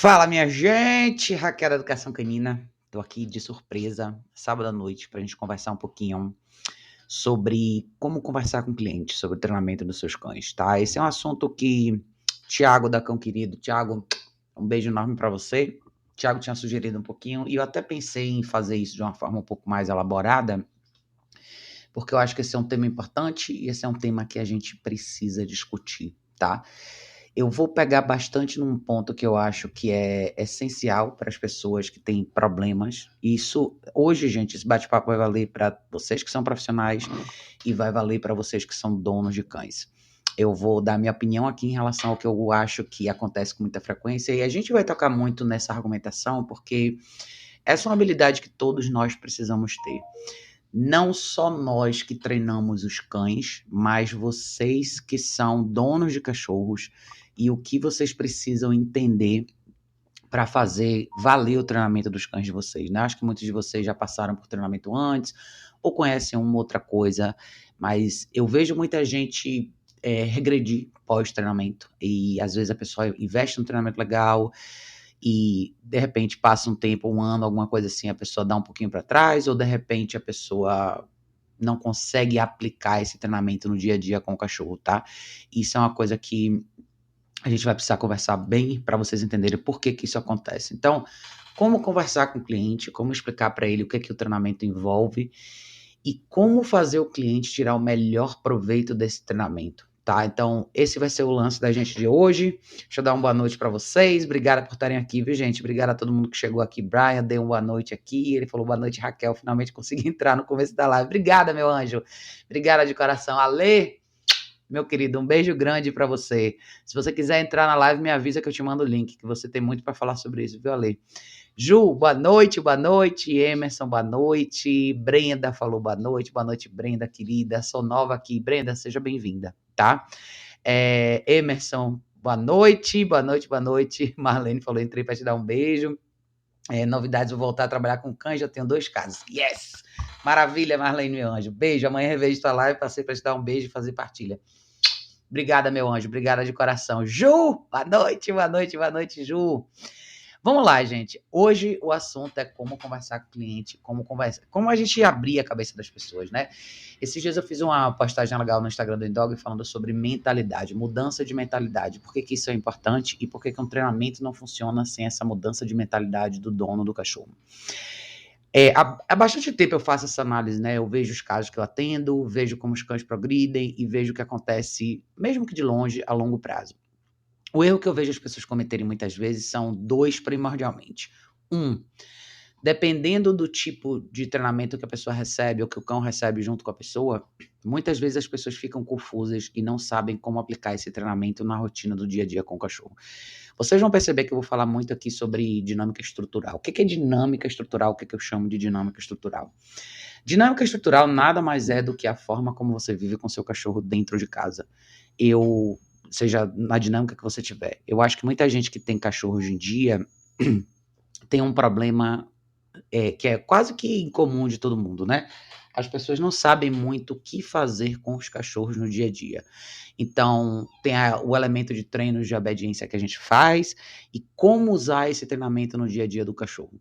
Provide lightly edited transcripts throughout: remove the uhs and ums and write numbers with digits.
Fala, minha gente! Raquel da Educação Canina. Tô aqui de surpresa, sábado à noite, pra gente conversar um pouquinho sobre como conversar com o cliente, sobre o treinamento dos seus cães, tá? Esse é um assunto que Thiago da Cão Querido, Thiago, um beijo enorme pra você. Thiago tinha sugerido um pouquinho e eu até pensei em fazer isso de uma forma um pouco mais elaborada, porque eu acho que esse é um tema importante e esse é um tema que a gente precisa discutir, tá? Eu vou pegar bastante num ponto que eu acho que é essencial para as pessoas que têm problemas. Isso, hoje, gente, esse bate-papo vai valer para vocês que são profissionais e vai valer para vocês que são donos de cães. Eu vou dar minha opinião aqui em relação ao que eu acho que acontece com muita frequência e a gente vai tocar muito nessa argumentação porque essa é uma habilidade que todos nós precisamos ter. Não só nós que treinamos os cães, mas vocês que são donos de cachorros e o que vocês precisam entender para fazer valer o treinamento dos cães de vocês, né? Acho que muitos de vocês já passaram por treinamento antes ou conhecem uma outra coisa, mas eu vejo muita gente regredir pós-treinamento e às vezes a pessoa investe num treinamento legal e de repente passa um tempo, um ano, alguma coisa assim, a pessoa dá um pouquinho para trás ou de repente a pessoa não consegue aplicar esse treinamento no dia a dia com o cachorro, tá? Isso é uma coisa que a gente vai precisar conversar bem para vocês entenderem por que que isso acontece. Então, como conversar com o cliente, como explicar para ele o que que o treinamento envolve e como fazer o cliente tirar o melhor proveito desse treinamento, tá? Então, esse vai ser o lance da gente de hoje. Deixa eu dar uma boa noite para vocês. Obrigada por estarem aqui, viu, gente? Obrigada a todo mundo que chegou aqui. Brian deu uma boa noite aqui. Ele falou boa noite, Raquel. Finalmente consegui entrar no começo da live. Obrigada, meu anjo. Obrigada de coração. Ale, meu querido, um beijo grande para você. Se você quiser entrar na live, me avisa que eu te mando o link, que você tem muito para falar sobre isso, viu, Ale? Ju, boa noite, boa noite. Emerson, boa noite. Brenda falou boa noite, Brenda, querida. Sou nova aqui. Brenda, seja bem-vinda, tá? Emerson, boa noite, boa noite, boa noite. Marlene falou, entrei para te dar um beijo. Novidades, vou voltar a trabalhar com cães, já tenho 2 casos. Yes! Maravilha, Marlene, meu anjo. Beijo, amanhã revejo tua live, passei para te dar um beijo e fazer partilha. Obrigada, meu anjo, obrigada de coração. Ju, boa noite, boa noite, boa noite, Ju. Vamos lá, gente. Hoje o assunto é como conversar com o cliente, como a gente abrir a cabeça das pessoas, né? Esses dias eu fiz uma postagem legal no Instagram do Indog falando sobre mentalidade, mudança de mentalidade. Por que que isso é importante e por que que um treinamento não funciona sem essa mudança de mentalidade do dono do cachorro. Há bastante tempo eu faço essa análise, né? Eu vejo os casos que eu atendo, vejo como os cães progridem e vejo o que acontece, mesmo que de longe, a longo prazo. O erro que eu vejo as pessoas cometerem muitas vezes são 2 primordialmente. Dependendo do tipo de treinamento que a pessoa recebe ou que o cão recebe junto com a pessoa, muitas vezes as pessoas ficam confusas e não sabem como aplicar esse treinamento na rotina do dia a dia com o cachorro. Vocês vão perceber que eu vou falar muito aqui sobre dinâmica estrutural. O que é dinâmica estrutural? O que eu chamo de dinâmica estrutural? Dinâmica estrutural nada mais é do que a forma como você vive com seu cachorro dentro de casa. Seja na dinâmica que você tiver. Eu acho que muita gente que tem cachorro hoje em dia tem um problema que é quase que incomum de todo mundo, né? As pessoas não sabem muito o que fazer com os cachorros no dia a dia. Então, tem o elemento de treinos de obediência que a gente faz e como usar esse treinamento no dia a dia do cachorro.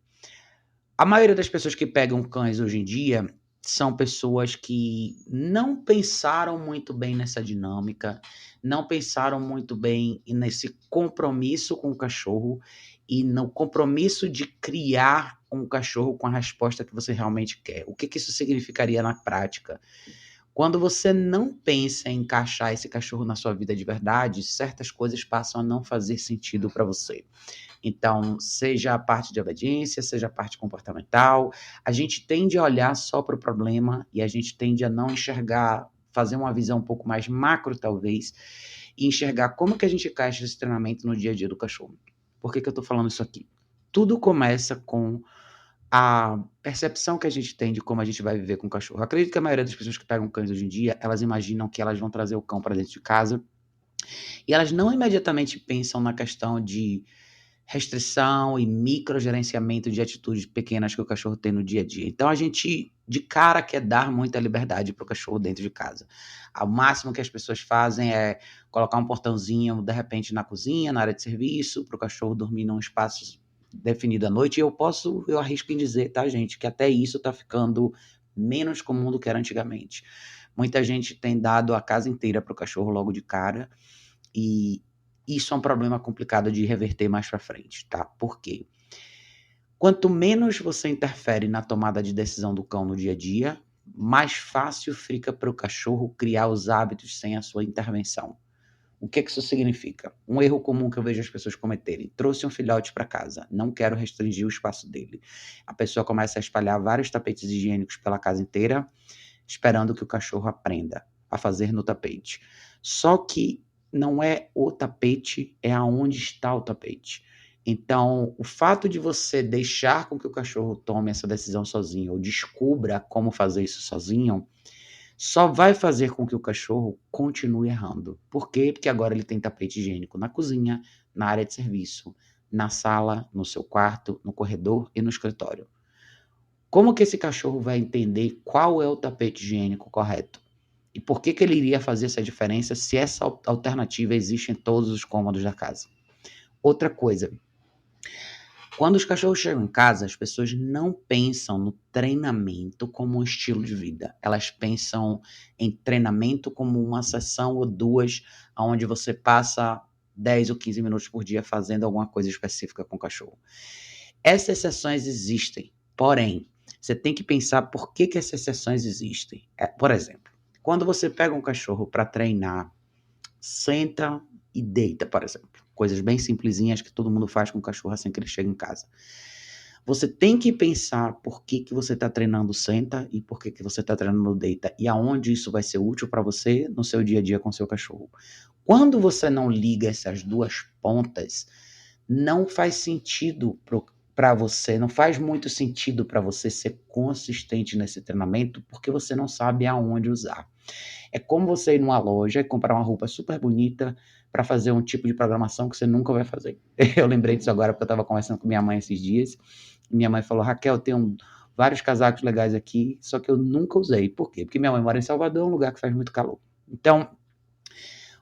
A maioria das pessoas que pegam cães hoje em dia são pessoas que não pensaram muito bem nessa dinâmica, não pensaram muito bem nesse compromisso com o cachorro e no compromisso de criar um cachorro com a resposta que você realmente quer. O que que isso significaria na prática? Quando você não pensa em encaixar esse cachorro na sua vida de verdade, certas coisas passam a não fazer sentido para você. Então, seja a parte de obediência, seja a parte comportamental, a gente tende a olhar só para o problema e a gente tende a não enxergar, fazer uma visão um pouco mais macro, talvez, e enxergar como que a gente encaixa esse treinamento no dia a dia do cachorro. Por que que eu estou falando isso aqui? Tudo começa com a percepção que a gente tem de como a gente vai viver com o cachorro. Eu acredito que a maioria das pessoas que pegam cães hoje em dia, elas imaginam que elas vão trazer o cão para dentro de casa e elas não imediatamente pensam na questão de restrição e microgerenciamento de atitudes pequenas que o cachorro tem no dia a dia. Então a gente de cara quer dar muita liberdade para o cachorro dentro de casa. O máximo que as pessoas fazem é colocar um portãozinho de repente na cozinha, na área de serviço, para o cachorro dormir num espaço definido à noite. E eu arrisco em dizer, tá, gente, que até isso está ficando menos comum do que era antigamente. Muita gente tem dado a casa inteira para o cachorro logo de cara e isso é um problema complicado de reverter mais para frente, tá? Por quê? Quanto menos você interfere na tomada de decisão do cão no dia a dia, mais fácil fica para o cachorro criar os hábitos sem a sua intervenção. O que isso significa? Um erro comum que eu vejo as pessoas cometerem. Trouxe um filhote para casa, não quero restringir o espaço dele. A pessoa começa a espalhar vários tapetes higiênicos pela casa inteira, esperando que o cachorro aprenda a fazer no tapete. Só que não é o tapete, é aonde está o tapete. Então, o fato de você deixar com que o cachorro tome essa decisão sozinho ou descubra como fazer isso sozinho, só vai fazer com que o cachorro continue errando. Por quê? Porque agora ele tem tapete higiênico na cozinha, na área de serviço, na sala, no seu quarto, no corredor e no escritório. Como que esse cachorro vai entender qual é o tapete higiênico correto? E por que ele iria fazer essa diferença se essa alternativa existe em todos os cômodos da casa? Outra coisa, quando os cachorros chegam em casa, as pessoas não pensam no treinamento como um estilo de vida. Elas pensam em treinamento como uma sessão ou duas, onde você passa 10 ou 15 minutos por dia fazendo alguma coisa específica com o cachorro. Essas sessões existem, porém, você tem que pensar por que essas sessões existem. Por exemplo, quando você pega um cachorro para treinar, senta e deita, por exemplo. Coisas bem simplesinhas que todo mundo faz com o cachorro assim que ele chega em casa. Você tem que pensar por que você está treinando senta e por que você está treinando deita e aonde isso vai ser útil para você no seu dia a dia com o seu cachorro. Quando você não liga essas duas pontas, não faz sentido para você, não faz muito sentido para você ser consistente nesse treinamento porque você não sabe aonde usar. É como você ir numa loja e comprar uma roupa super bonita para fazer um tipo de programação que você nunca vai fazer. Eu lembrei disso agora porque eu estava conversando com minha mãe esses dias. E minha mãe falou: Raquel, tem vários casacos legais aqui, só que eu nunca usei. Por quê? Porque minha mãe mora em Salvador, um lugar que faz muito calor. Então,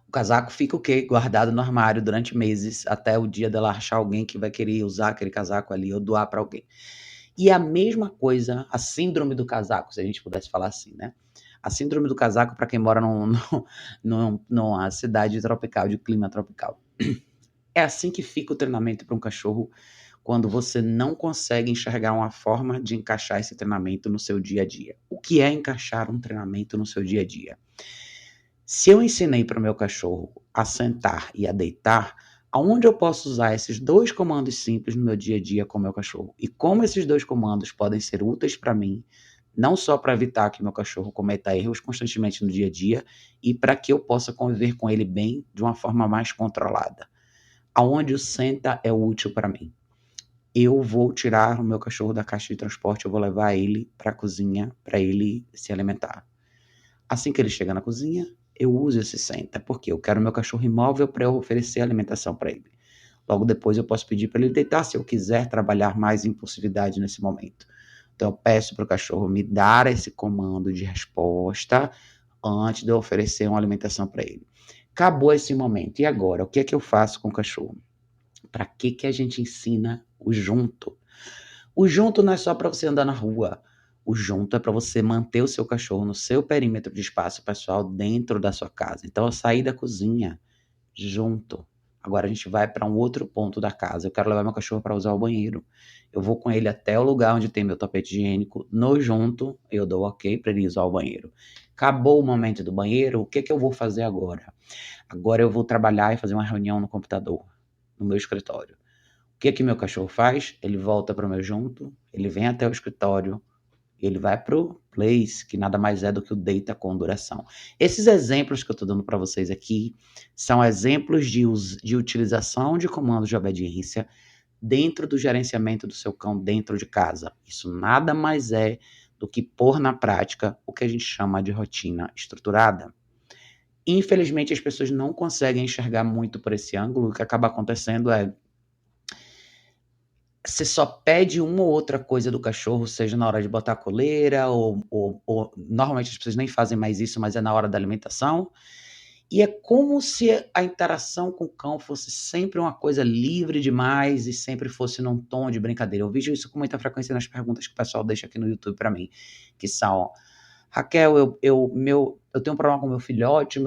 o casaco fica o quê? Guardado no armário durante meses, até o dia dela achar alguém que vai querer usar aquele casaco ali ou doar para alguém. E a mesma coisa, a síndrome do casaco, se a gente pudesse falar assim, né? A síndrome do casaco para quem mora numa cidade tropical, de clima tropical. É assim que fica o treinamento para um cachorro quando você não consegue enxergar uma forma de encaixar esse treinamento no seu dia a dia. O que é encaixar um treinamento no seu dia a dia? Se eu ensinei para o meu cachorro a sentar e a deitar, aonde eu posso usar esses dois comandos simples no meu dia a dia com o meu cachorro? E como esses dois comandos podem ser úteis para mim, não só para evitar que meu cachorro cometa erros constantemente no dia a dia, e para que eu possa conviver com ele bem de uma forma mais controlada. Aonde o senta é útil para mim. Eu vou tirar o meu cachorro da caixa de transporte, eu vou levar ele para a cozinha para ele se alimentar. Assim que ele chega na cozinha, eu uso esse senta, porque eu quero meu cachorro imóvel para eu oferecer alimentação para ele. Logo depois eu posso pedir para ele deitar se eu quiser trabalhar mais impulsividade nesse momento. Então eu peço para o cachorro me dar esse comando de resposta antes de eu oferecer uma alimentação para ele. Acabou esse momento. E agora? O que é que eu faço com o cachorro? Para que a gente ensina o junto? O junto não é só para você andar na rua. O junto é para você manter o seu cachorro no seu perímetro de espaço pessoal dentro da sua casa. Então, eu saí da cozinha junto. Agora a gente vai para um outro ponto da casa. Eu quero levar meu cachorro para usar o banheiro. Eu vou com ele até o lugar onde tem meu tapete higiênico. No junto, eu dou ok para ele usar o banheiro. Acabou o momento do banheiro, o que eu vou fazer agora? Agora eu vou trabalhar e fazer uma reunião no computador, no meu escritório. O que meu cachorro faz? Ele volta para o meu junto, ele vem até o escritório, ele vai para o place, que nada mais é do que o deita com duração. Esses exemplos que eu estou dando para vocês aqui são exemplos de utilização de comandos de obediência dentro do gerenciamento do seu cão dentro de casa. Isso nada mais é do que pôr na prática o que a gente chama de rotina estruturada. Infelizmente, as pessoas não conseguem enxergar muito por esse ângulo. O que acaba acontecendo é você só pede uma ou outra coisa do cachorro, seja na hora de botar a coleira, ou normalmente as pessoas nem fazem mais isso, mas é na hora da alimentação. E é como se a interação com o cão fosse sempre uma coisa livre demais e sempre fosse num tom de brincadeira. Eu vejo isso com muita frequência nas perguntas que o pessoal deixa aqui no YouTube para mim, que são: Raquel, eu tenho um problema com meu filhote,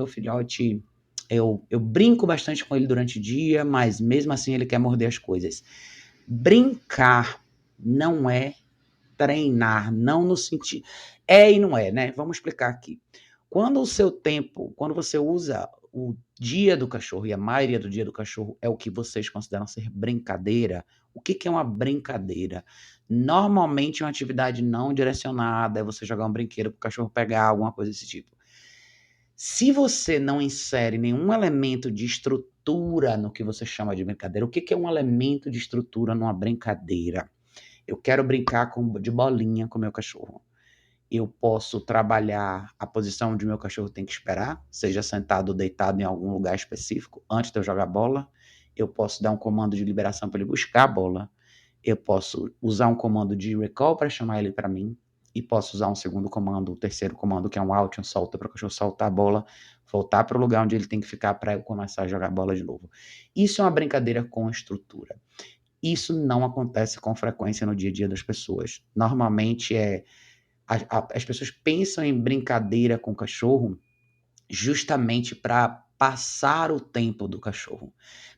eu brinco bastante com ele durante o dia, mas mesmo assim ele quer morder as coisas. Brincar não é treinar, não no sentido. É e não é, né? Vamos explicar aqui. Quando você usa o dia do cachorro, e a maioria do dia do cachorro é o que vocês consideram ser brincadeira, o que é uma brincadeira? Normalmente é uma atividade não direcionada, é você jogar um brinquedo para o cachorro pegar, alguma coisa desse tipo. Se você não insere nenhum elemento de estrutura no que você chama de brincadeira, o que é um elemento de estrutura numa brincadeira? Eu quero brincar de bolinha com meu cachorro. Eu posso trabalhar a posição onde meu cachorro tem que esperar, seja sentado ou deitado em algum lugar específico, antes de eu jogar a bola. Eu posso dar um comando de liberação para ele buscar a bola. Eu posso usar um comando de recall para chamar ele para mim. E posso usar um segundo comando, o terceiro comando, que é um out, um solta, para o cachorro soltar a bola, voltar para o lugar onde ele tem que ficar para eu começar a jogar a bola de novo. Isso é uma brincadeira com estrutura. Isso não acontece com frequência no dia a dia das pessoas. Normalmente as pessoas pensam em brincadeira com o cachorro justamente para passar o tempo do cachorro,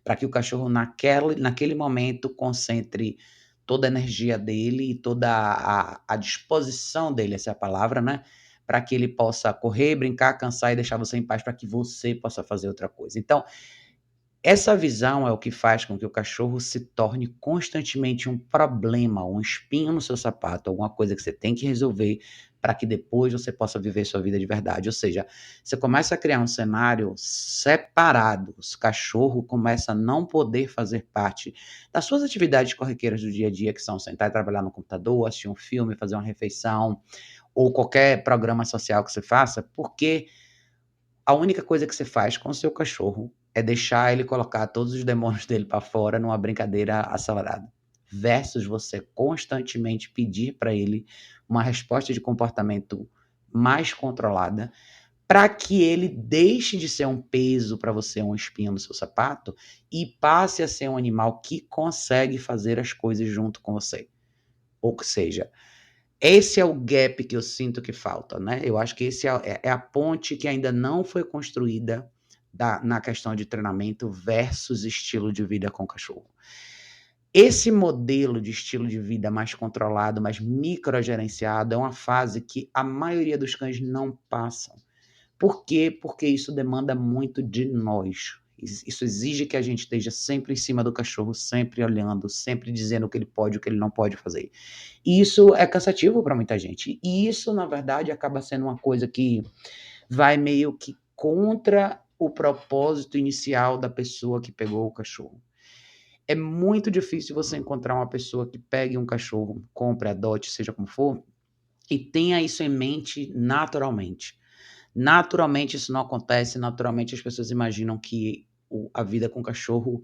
para que o cachorro naquele momento concentre toda a energia dele e toda a disposição dele, essa é a palavra, né? Para que ele possa correr, brincar, cansar e deixar você em paz para que você possa fazer outra coisa. Então, essa visão é o que faz com que o cachorro se torne constantemente um problema, um espinho no seu sapato, alguma coisa que você tem que resolver para que depois você possa viver sua vida de verdade. Ou seja, você começa a criar um cenário separado, o cachorro começa a não poder fazer parte das suas atividades corriqueiras do dia a dia, que são sentar e trabalhar no computador, assistir um filme, fazer uma refeição, ou qualquer programa social que você faça, porque a única coisa que você faz com o seu cachorro é deixar ele colocar todos os demônios dele para fora numa brincadeira acelerada. Versus você constantemente pedir para ele uma resposta de comportamento mais controlada, para que ele deixe de ser um peso para você, um espinho no seu sapato, e passe a ser um animal que consegue fazer as coisas junto com você. Ou seja, esse é o gap que eu sinto que falta, né? Eu acho que esse é a ponte que ainda não foi construída na questão de treinamento versus estilo de vida com o cachorro. Esse modelo de estilo de vida mais controlado, mais microgerenciado, é uma fase que a maioria dos cães não passam. Por quê? Porque isso demanda muito de nós. Isso exige que a gente esteja sempre em cima do cachorro, sempre olhando, sempre dizendo o que ele pode, o que ele não pode fazer. E isso é cansativo para muita gente. E isso, na verdade, acaba sendo uma coisa que vai meio que contra o propósito inicial da pessoa que pegou o cachorro. É muito difícil você encontrar uma pessoa que pegue um cachorro, compre, adote, seja como for, e tenha isso em mente naturalmente. Naturalmente isso não acontece, naturalmente as pessoas imaginam que a vida com o cachorro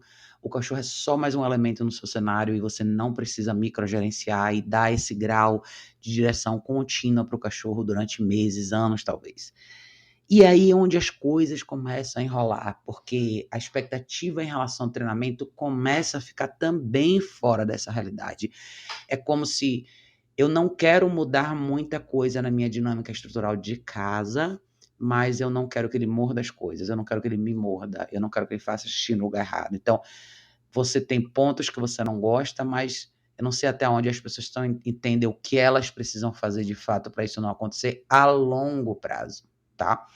é só mais um elemento no seu cenário e você não precisa microgerenciar e dar esse grau de direção contínua para o cachorro durante meses, anos talvez. E aí é onde as coisas começam a enrolar, porque a expectativa em relação ao treinamento começa a ficar também fora dessa realidade. É como se eu não quero mudar muita coisa na minha dinâmica estrutural de casa, mas eu não quero que ele morda as coisas, eu não quero que ele me morda, eu não quero que ele faça xixi no lugar errado. Então, você tem pontos que você não gosta, mas eu não sei até onde as pessoas entendem o que elas precisam fazer de fato para isso não acontecer a longo prazo, tá?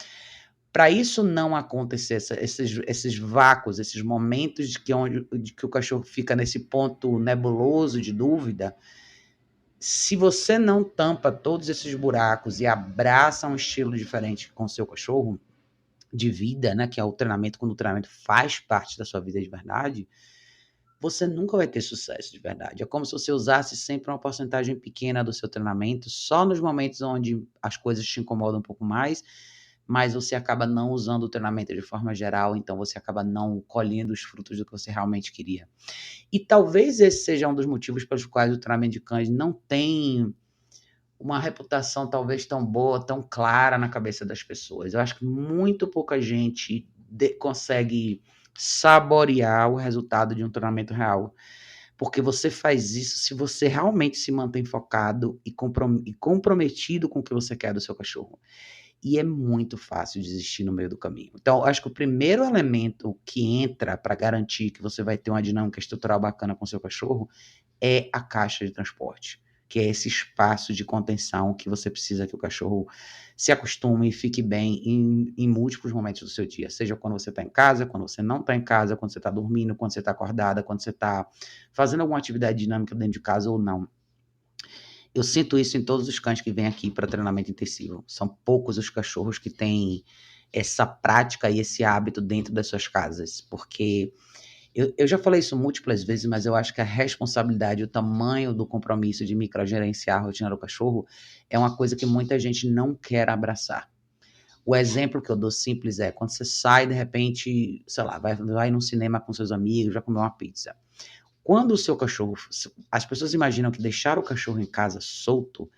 Para isso não acontecer, esses vácuos, esses momentos de que o cachorro fica nesse ponto nebuloso de dúvida, se você não tampa todos esses buracos e abraça um estilo diferente com o seu cachorro, de vida, né, que é o treinamento, quando o treinamento faz parte da sua vida de verdade, você nunca vai ter sucesso de verdade. É como se você usasse sempre uma porcentagem pequena do seu treinamento, só nos momentos onde as coisas te incomodam um pouco mais, mas você acaba não usando o treinamento de forma geral, então você acaba não colhendo os frutos do que você realmente queria. E talvez esse seja um dos motivos pelos quais o treinamento de cães não tem uma reputação talvez tão boa, tão clara na cabeça das pessoas. Eu acho que muito pouca gente consegue saborear o resultado de um treinamento real, porque você faz isso se você realmente se mantém focado e comprometido com o que você quer do seu cachorro. E é muito fácil desistir no meio do caminho. Então, eu acho que o primeiro elemento que entra para garantir que você vai ter uma dinâmica estrutural bacana com o seu cachorro é a caixa de transporte, que é esse espaço de contenção que você precisa que o cachorro se acostume e fique bem em múltiplos momentos do seu dia, seja quando você está em casa, quando você não está em casa, quando você está dormindo, quando você está acordada, quando você está fazendo alguma atividade dinâmica dentro de casa ou não. Eu sinto isso em todos os cães que vêm aqui para treinamento intensivo. São poucos os cachorros que têm essa prática e esse hábito dentro das suas casas, porque eu já falei isso múltiplas vezes, mas eu acho que a responsabilidade, o tamanho do compromisso de microgerenciar a rotina do cachorro é uma coisa que muita gente não quer abraçar. O exemplo que eu dou simples é quando você sai, de repente, sei lá, vai num cinema com seus amigos, vai comer uma pizza. Quando o seu cachorro. As pessoas imaginam que deixar o cachorro em casa solto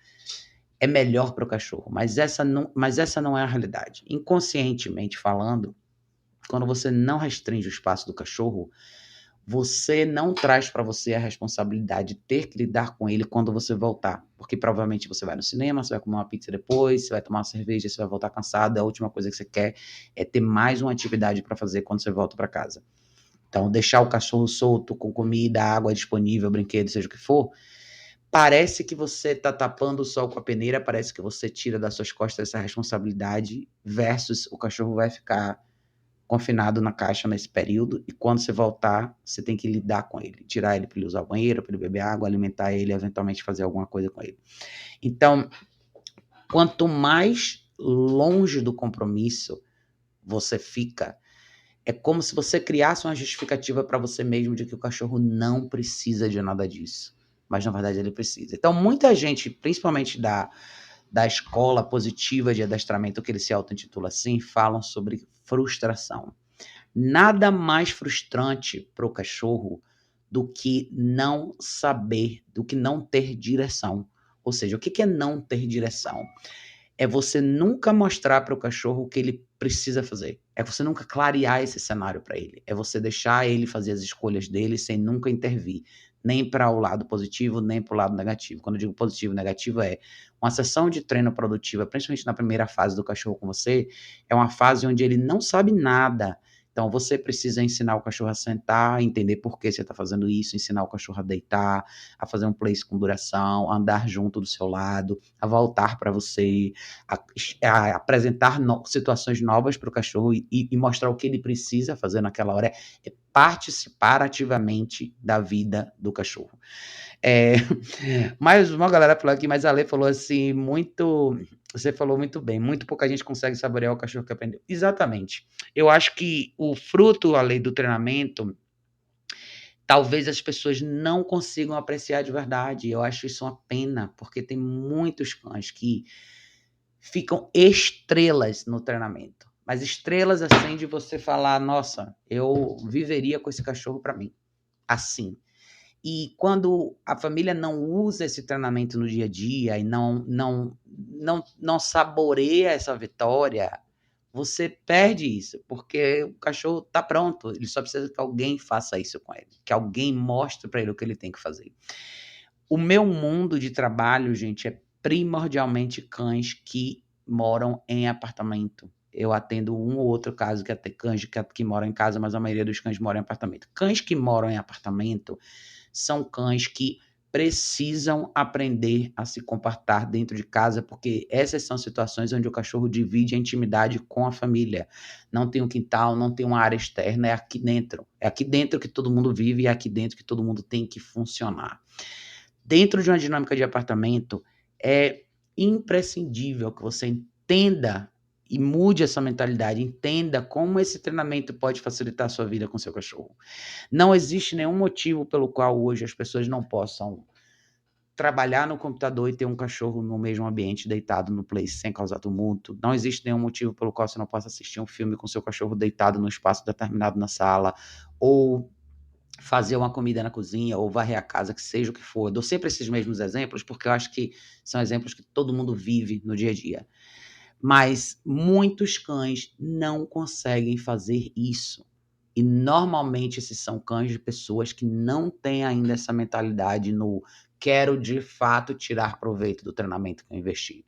é melhor para o cachorro, mas essa não é a realidade. Inconscientemente falando, quando você não restringe o espaço do cachorro, você não traz para você a responsabilidade de ter que lidar com ele quando você voltar. Porque provavelmente você vai no cinema, você vai comer uma pizza depois, você vai tomar uma cerveja, você vai voltar cansado. A última coisa que você quer é ter mais uma atividade para fazer quando você volta para casa. Então, deixar o cachorro solto com comida, água disponível, brinquedo, seja o que for, parece que você está tapando o sol com a peneira, parece que você tira das suas costas essa responsabilidade, versus o cachorro vai ficar confinado na caixa nesse período, e quando você voltar, você tem que lidar com ele, tirar ele para ele usar o banheiro, para ele beber água, alimentar ele, eventualmente fazer alguma coisa com ele. Então, quanto mais longe do compromisso você fica, é como se você criasse uma justificativa para você mesmo de que o cachorro não precisa de nada disso. Mas, na verdade, ele precisa. Então, muita gente, principalmente da escola positiva de adestramento, que ele se auto-intitula assim, falam sobre frustração. Nada mais frustrante para o cachorro do que não saber, do que não ter direção. Ou seja, o que é não ter direção? É você nunca mostrar para o cachorro o que ele precisa fazer. É você nunca clarear esse cenário para ele. É você deixar ele fazer as escolhas dele sem nunca intervir, nem para o lado positivo, nem para o lado negativo. Quando eu digo positivo e negativo, é uma sessão de treino produtiva, principalmente na primeira fase do cachorro com você, é uma fase onde ele não sabe nada. Então, você precisa ensinar o cachorro a sentar, entender por que você está fazendo isso, ensinar o cachorro a deitar, a fazer um place com duração, a andar junto do seu lado, a voltar para você, a apresentar situações novas para o cachorro e mostrar o que ele precisa fazer naquela hora. É participar ativamente da vida do cachorro. Mais uma galera falou aqui, mas a Lê falou assim, você falou muito bem, muito pouca gente consegue saborear o cachorro que aprendeu. Exatamente. Eu acho que o fruto, a lei do treinamento, talvez as pessoas não consigam apreciar de verdade. Eu acho isso uma pena, porque tem muitos cães que ficam estrelas no treinamento. Mas estrelas assim de você falar, nossa, eu viveria com esse cachorro para mim. Assim. E quando a família não usa esse treinamento no dia a dia e não saboreia essa vitória, você perde isso, porque o cachorro está pronto, ele só precisa que alguém faça isso com ele, que alguém mostre para ele o que ele tem que fazer. O meu mundo de trabalho, gente, é primordialmente cães que moram em apartamento. Eu atendo um ou outro caso que até cães que moram em casa, mas a maioria dos cães moram em apartamento. Cães que moram em apartamento são cães que precisam aprender a se comportar dentro de casa, porque essas são situações onde o cachorro divide a intimidade com a família. Não tem um quintal, não tem uma área externa, é aqui dentro. É aqui dentro que todo mundo vive e é aqui dentro que todo mundo tem que funcionar. Dentro de uma dinâmica de apartamento, é imprescindível que você entenda e mude essa mentalidade, entenda como esse treinamento pode facilitar a sua vida com seu cachorro. Não existe nenhum motivo pelo qual hoje as pessoas não possam trabalhar no computador e ter um cachorro no mesmo ambiente, deitado no play, sem causar tumulto. Não existe nenhum motivo pelo qual você não possa assistir um filme com seu cachorro deitado no espaço determinado na sala, ou fazer uma comida na cozinha, ou varrer a casa, que seja o que for. Eu dou sempre esses mesmos exemplos, porque eu acho que são exemplos que todo mundo vive no dia a dia. Mas muitos cães não conseguem fazer isso. E normalmente esses são cães de pessoas que não têm ainda essa mentalidade no quero de fato tirar proveito do treinamento que eu investi.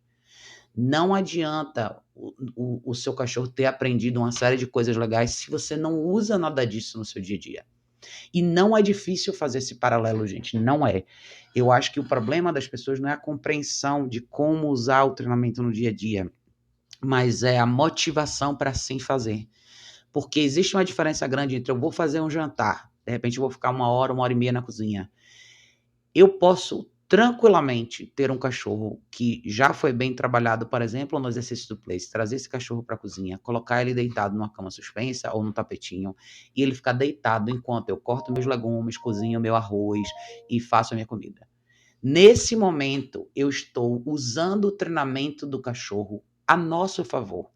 Não adianta o seu cachorro ter aprendido uma série de coisas legais se você não usa nada disso no seu dia a dia. E não é difícil fazer esse paralelo, gente, não é. Eu acho que o problema das pessoas não é a compreensão de como usar o treinamento no dia a dia, mas é a motivação para sim fazer. Porque existe uma diferença grande entre eu vou fazer um jantar, de repente eu vou ficar 1 hora e meia na cozinha. Eu posso tranquilamente ter um cachorro que já foi bem trabalhado, por exemplo, no exercício do place, trazer esse cachorro para a cozinha, colocar ele deitado numa cama suspensa ou num tapetinho, e ele ficar deitado enquanto eu corto meus legumes, cozinho meu arroz e faço a minha comida. Nesse momento, eu estou usando o treinamento do cachorro a nosso favor.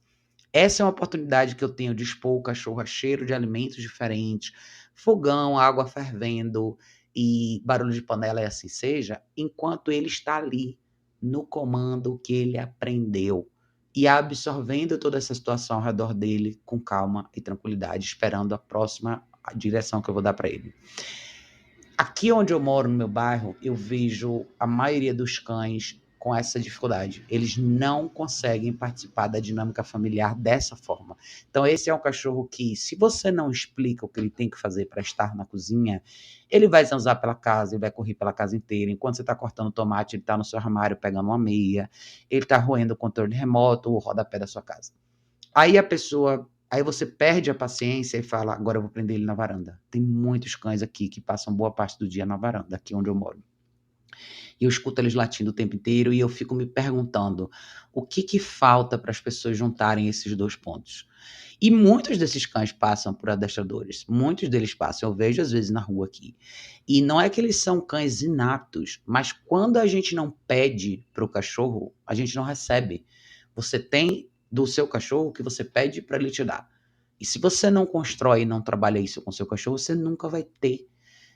Essa é uma oportunidade que eu tenho de expor o cachorro a cheiro de alimentos diferentes, fogão, água fervendo e barulho de panela e assim seja, enquanto ele está ali no comando que ele aprendeu e absorvendo toda essa situação ao redor dele com calma e tranquilidade, esperando a próxima direção que eu vou dar para ele. Aqui onde eu moro, no meu bairro, eu vejo a maioria dos cães com essa dificuldade. Eles não conseguem participar da dinâmica familiar dessa forma. Então, esse é um cachorro que, se você não explica o que ele tem que fazer para estar na cozinha, ele vai zanzar pela casa, ele vai correr pela casa inteira. Enquanto você está cortando tomate, ele está no seu armário pegando uma meia, ele está roendo o controle remoto ou o rodapé da sua casa. Aí você perde a paciência e fala, agora eu vou prender ele na varanda. Tem muitos cães aqui que passam boa parte do dia na varanda, aqui onde eu moro. E eu escuto eles latindo o tempo inteiro e eu fico me perguntando o que falta para as pessoas juntarem esses dois pontos. E muitos desses cães passam por adestradores, muitos deles passam, eu vejo às vezes na rua aqui. E não é que eles são cães inatos, mas quando a gente não pede para o cachorro, a gente não recebe. Você tem do seu cachorro o que você pede para ele te dar. E se você não constrói e não trabalha isso com o seu cachorro, você nunca vai ter.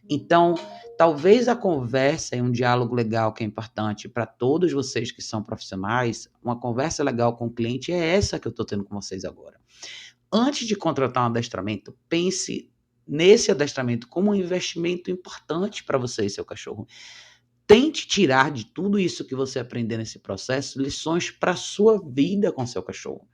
Então, talvez a conversa e um diálogo legal que é importante para todos vocês que são profissionais, uma conversa legal com o cliente é essa que eu estou tendo com vocês agora. Antes de contratar um adestramento, pense nesse adestramento como um investimento importante para você e seu cachorro. Tente tirar de tudo isso que você aprender nesse processo lições para a sua vida com seu cachorro.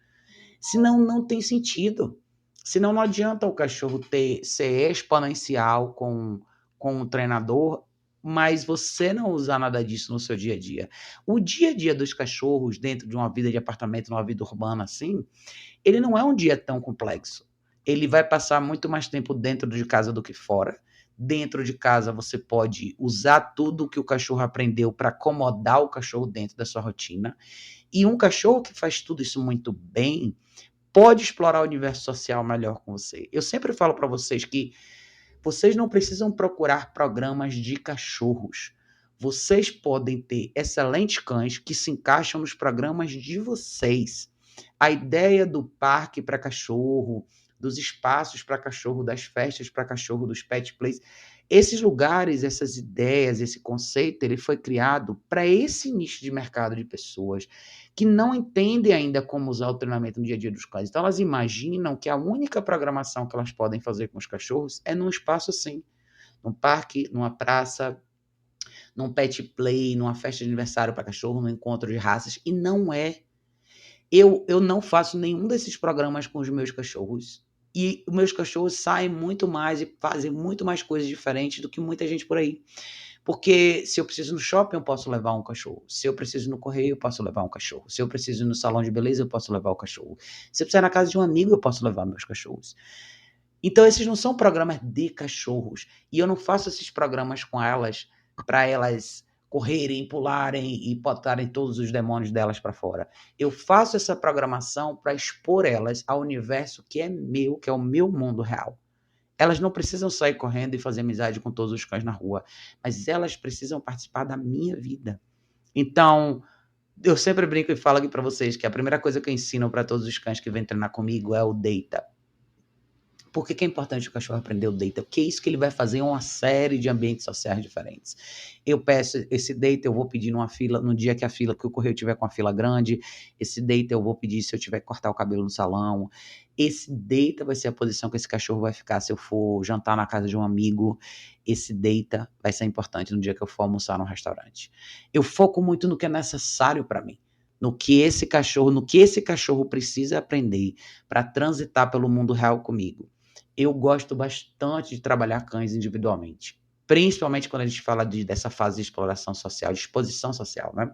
Senão, não tem sentido. Senão, não adianta o cachorro ser exponencial com um treinador, mas você não usar nada disso no seu dia a dia. O dia a dia dos cachorros dentro de uma vida de apartamento, numa vida urbana assim, ele não é um dia tão complexo. Ele vai passar muito mais tempo dentro de casa do que fora. Dentro de casa você pode usar tudo que o cachorro aprendeu para acomodar o cachorro dentro da sua rotina. E um cachorro que faz tudo isso muito bem pode explorar o universo social melhor com você. Eu sempre falo para vocês que vocês não precisam procurar programas de cachorros. Vocês podem ter excelentes cães que se encaixam nos programas de vocês. A ideia do parque para cachorro, dos espaços para cachorro, das festas para cachorro, dos pet plays, esses lugares, essas ideias, esse conceito, ele foi criado para esse nicho de mercado de pessoas que não entendem ainda como usar o treinamento no dia a dia dos cães. Então, elas imaginam que a única programação que elas podem fazer com os cachorros é num espaço assim, num parque, numa praça, num pet play, numa festa de aniversário para cachorro, num encontro de raças, e não é. Eu não faço nenhum desses programas com os meus cachorros. E os meus cachorros saem muito mais e fazem muito mais coisas diferentes do que muita gente por aí. Porque se eu preciso ir no shopping, eu posso levar um cachorro. Se eu preciso ir no correio, eu posso levar um cachorro. Se eu preciso ir no salão de beleza, eu posso levar o cachorro. Se eu precisar ir na casa de um amigo, eu posso levar meus cachorros. Então, esses não são programas de cachorros. E eu não faço esses programas com elas para elas correrem, pularem e botarem todos os demônios delas para fora. Eu faço essa programação para expor elas ao universo que é meu, que é o meu mundo real. Elas não precisam sair correndo e fazer amizade com todos os cães na rua, mas elas precisam participar da minha vida. Então, eu sempre brinco e falo aqui para vocês que a primeira coisa que eu ensino para todos os cães que vêm treinar comigo é o deita. Por que é importante o cachorro aprender o deita? Porque é isso que ele vai fazer em uma série de ambientes sociais diferentes. Eu peço esse deita, eu vou pedir numa fila, no dia que o correio tiver com a fila grande, esse deita eu vou pedir se eu tiver que cortar o cabelo no salão. Esse deita vai ser a posição que esse cachorro vai ficar se eu for jantar na casa de um amigo. Esse deita vai ser importante no dia que eu for almoçar no restaurante. Eu foco muito no que é necessário para mim. No que esse cachorro precisa aprender para transitar pelo mundo real comigo. Eu gosto bastante de trabalhar cães individualmente, principalmente quando a gente fala dessa fase de exploração social, de exposição social, né?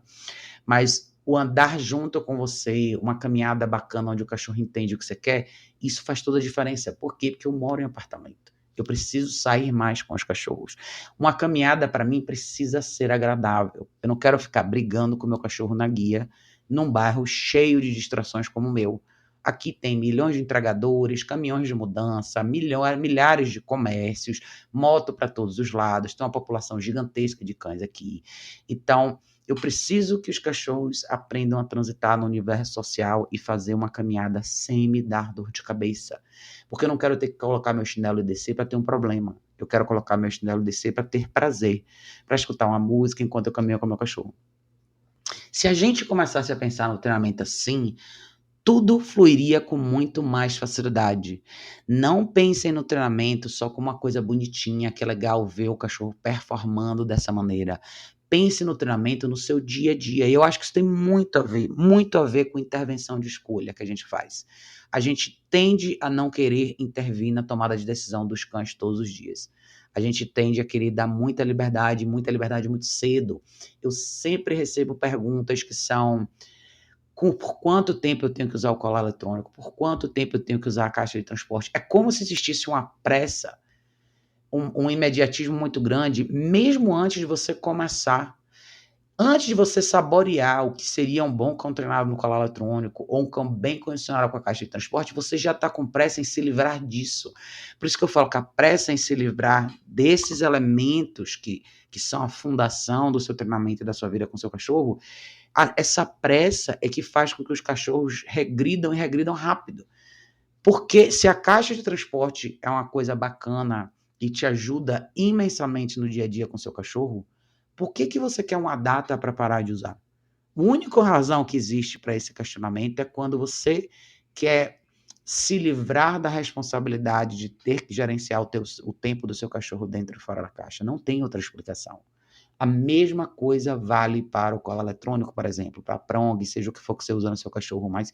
Mas o andar junto com você, uma caminhada bacana onde o cachorro entende o que você quer, isso faz toda a diferença. Por quê? Porque eu moro em apartamento. Eu preciso sair mais com os cachorros. Uma caminhada, para mim, precisa ser agradável. Eu não quero ficar brigando com o meu cachorro na guia, num bairro cheio de distrações como o meu. Aqui tem milhões de entregadores, caminhões de mudança, milhares de comércios, moto para todos os lados, tem uma população gigantesca de cães aqui. Então, eu preciso que os cachorros aprendam a transitar no universo social e fazer uma caminhada sem me dar dor de cabeça. Porque eu não quero ter que colocar meu chinelo e descer para ter um problema. Eu quero colocar meu chinelo e descer para ter prazer, para escutar uma música enquanto eu caminho com o meu cachorro. Se a gente começasse a pensar no treinamento assim, tudo fluiria com muito mais facilidade. Não pensem no treinamento só como uma coisa bonitinha, que é legal ver o cachorro performando dessa maneira. Pense no treinamento no seu dia a dia. E eu acho que isso tem muito a ver com intervenção de escolha que a gente faz. A gente tende a não querer intervir na tomada de decisão dos cães todos os dias. A gente tende a querer dar muita liberdade muito cedo. Eu sempre recebo perguntas que são: por quanto tempo eu tenho que usar o colar eletrônico? Por quanto tempo eu tenho que usar a caixa de transporte? É como se existisse uma pressa, um imediatismo muito grande, mesmo antes de você começar. Antes de você saborear o que seria um bom cão treinado no colar eletrônico ou um cão bem condicionado com a caixa de transporte, você já está com pressa em se livrar disso. Por isso que eu falo que a pressa em se livrar desses elementos que são a fundação do seu treinamento e da sua vida com o seu cachorro, essa pressa é que faz com que os cachorros regridam e regridam rápido. Porque se a caixa de transporte é uma coisa bacana e te ajuda imensamente no dia a dia com o seu cachorro, por que você quer uma data para parar de usar? A única razão que existe para esse questionamento é quando você quer se livrar da responsabilidade de ter que gerenciar o tempo do seu cachorro dentro e fora da caixa. Não tem outra explicação. A mesma coisa vale para o colar eletrônico, por exemplo, para a prong, seja o que for que você usa no seu cachorro. Mas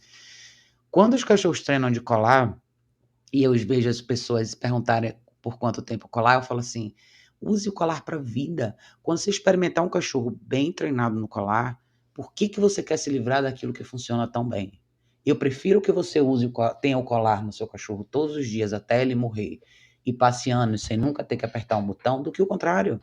quando os cachorros treinam de colar, e eu vejo as pessoas perguntarem por quanto tempo colar, eu falo assim: use o colar para a vida. Quando você experimentar um cachorro bem treinado no colar, por que você quer se livrar daquilo que funciona tão bem? Eu prefiro que você tenha o colar no seu cachorro todos os dias até ele morrer e passe anos sem nunca ter que apertar um botão, do que o contrário.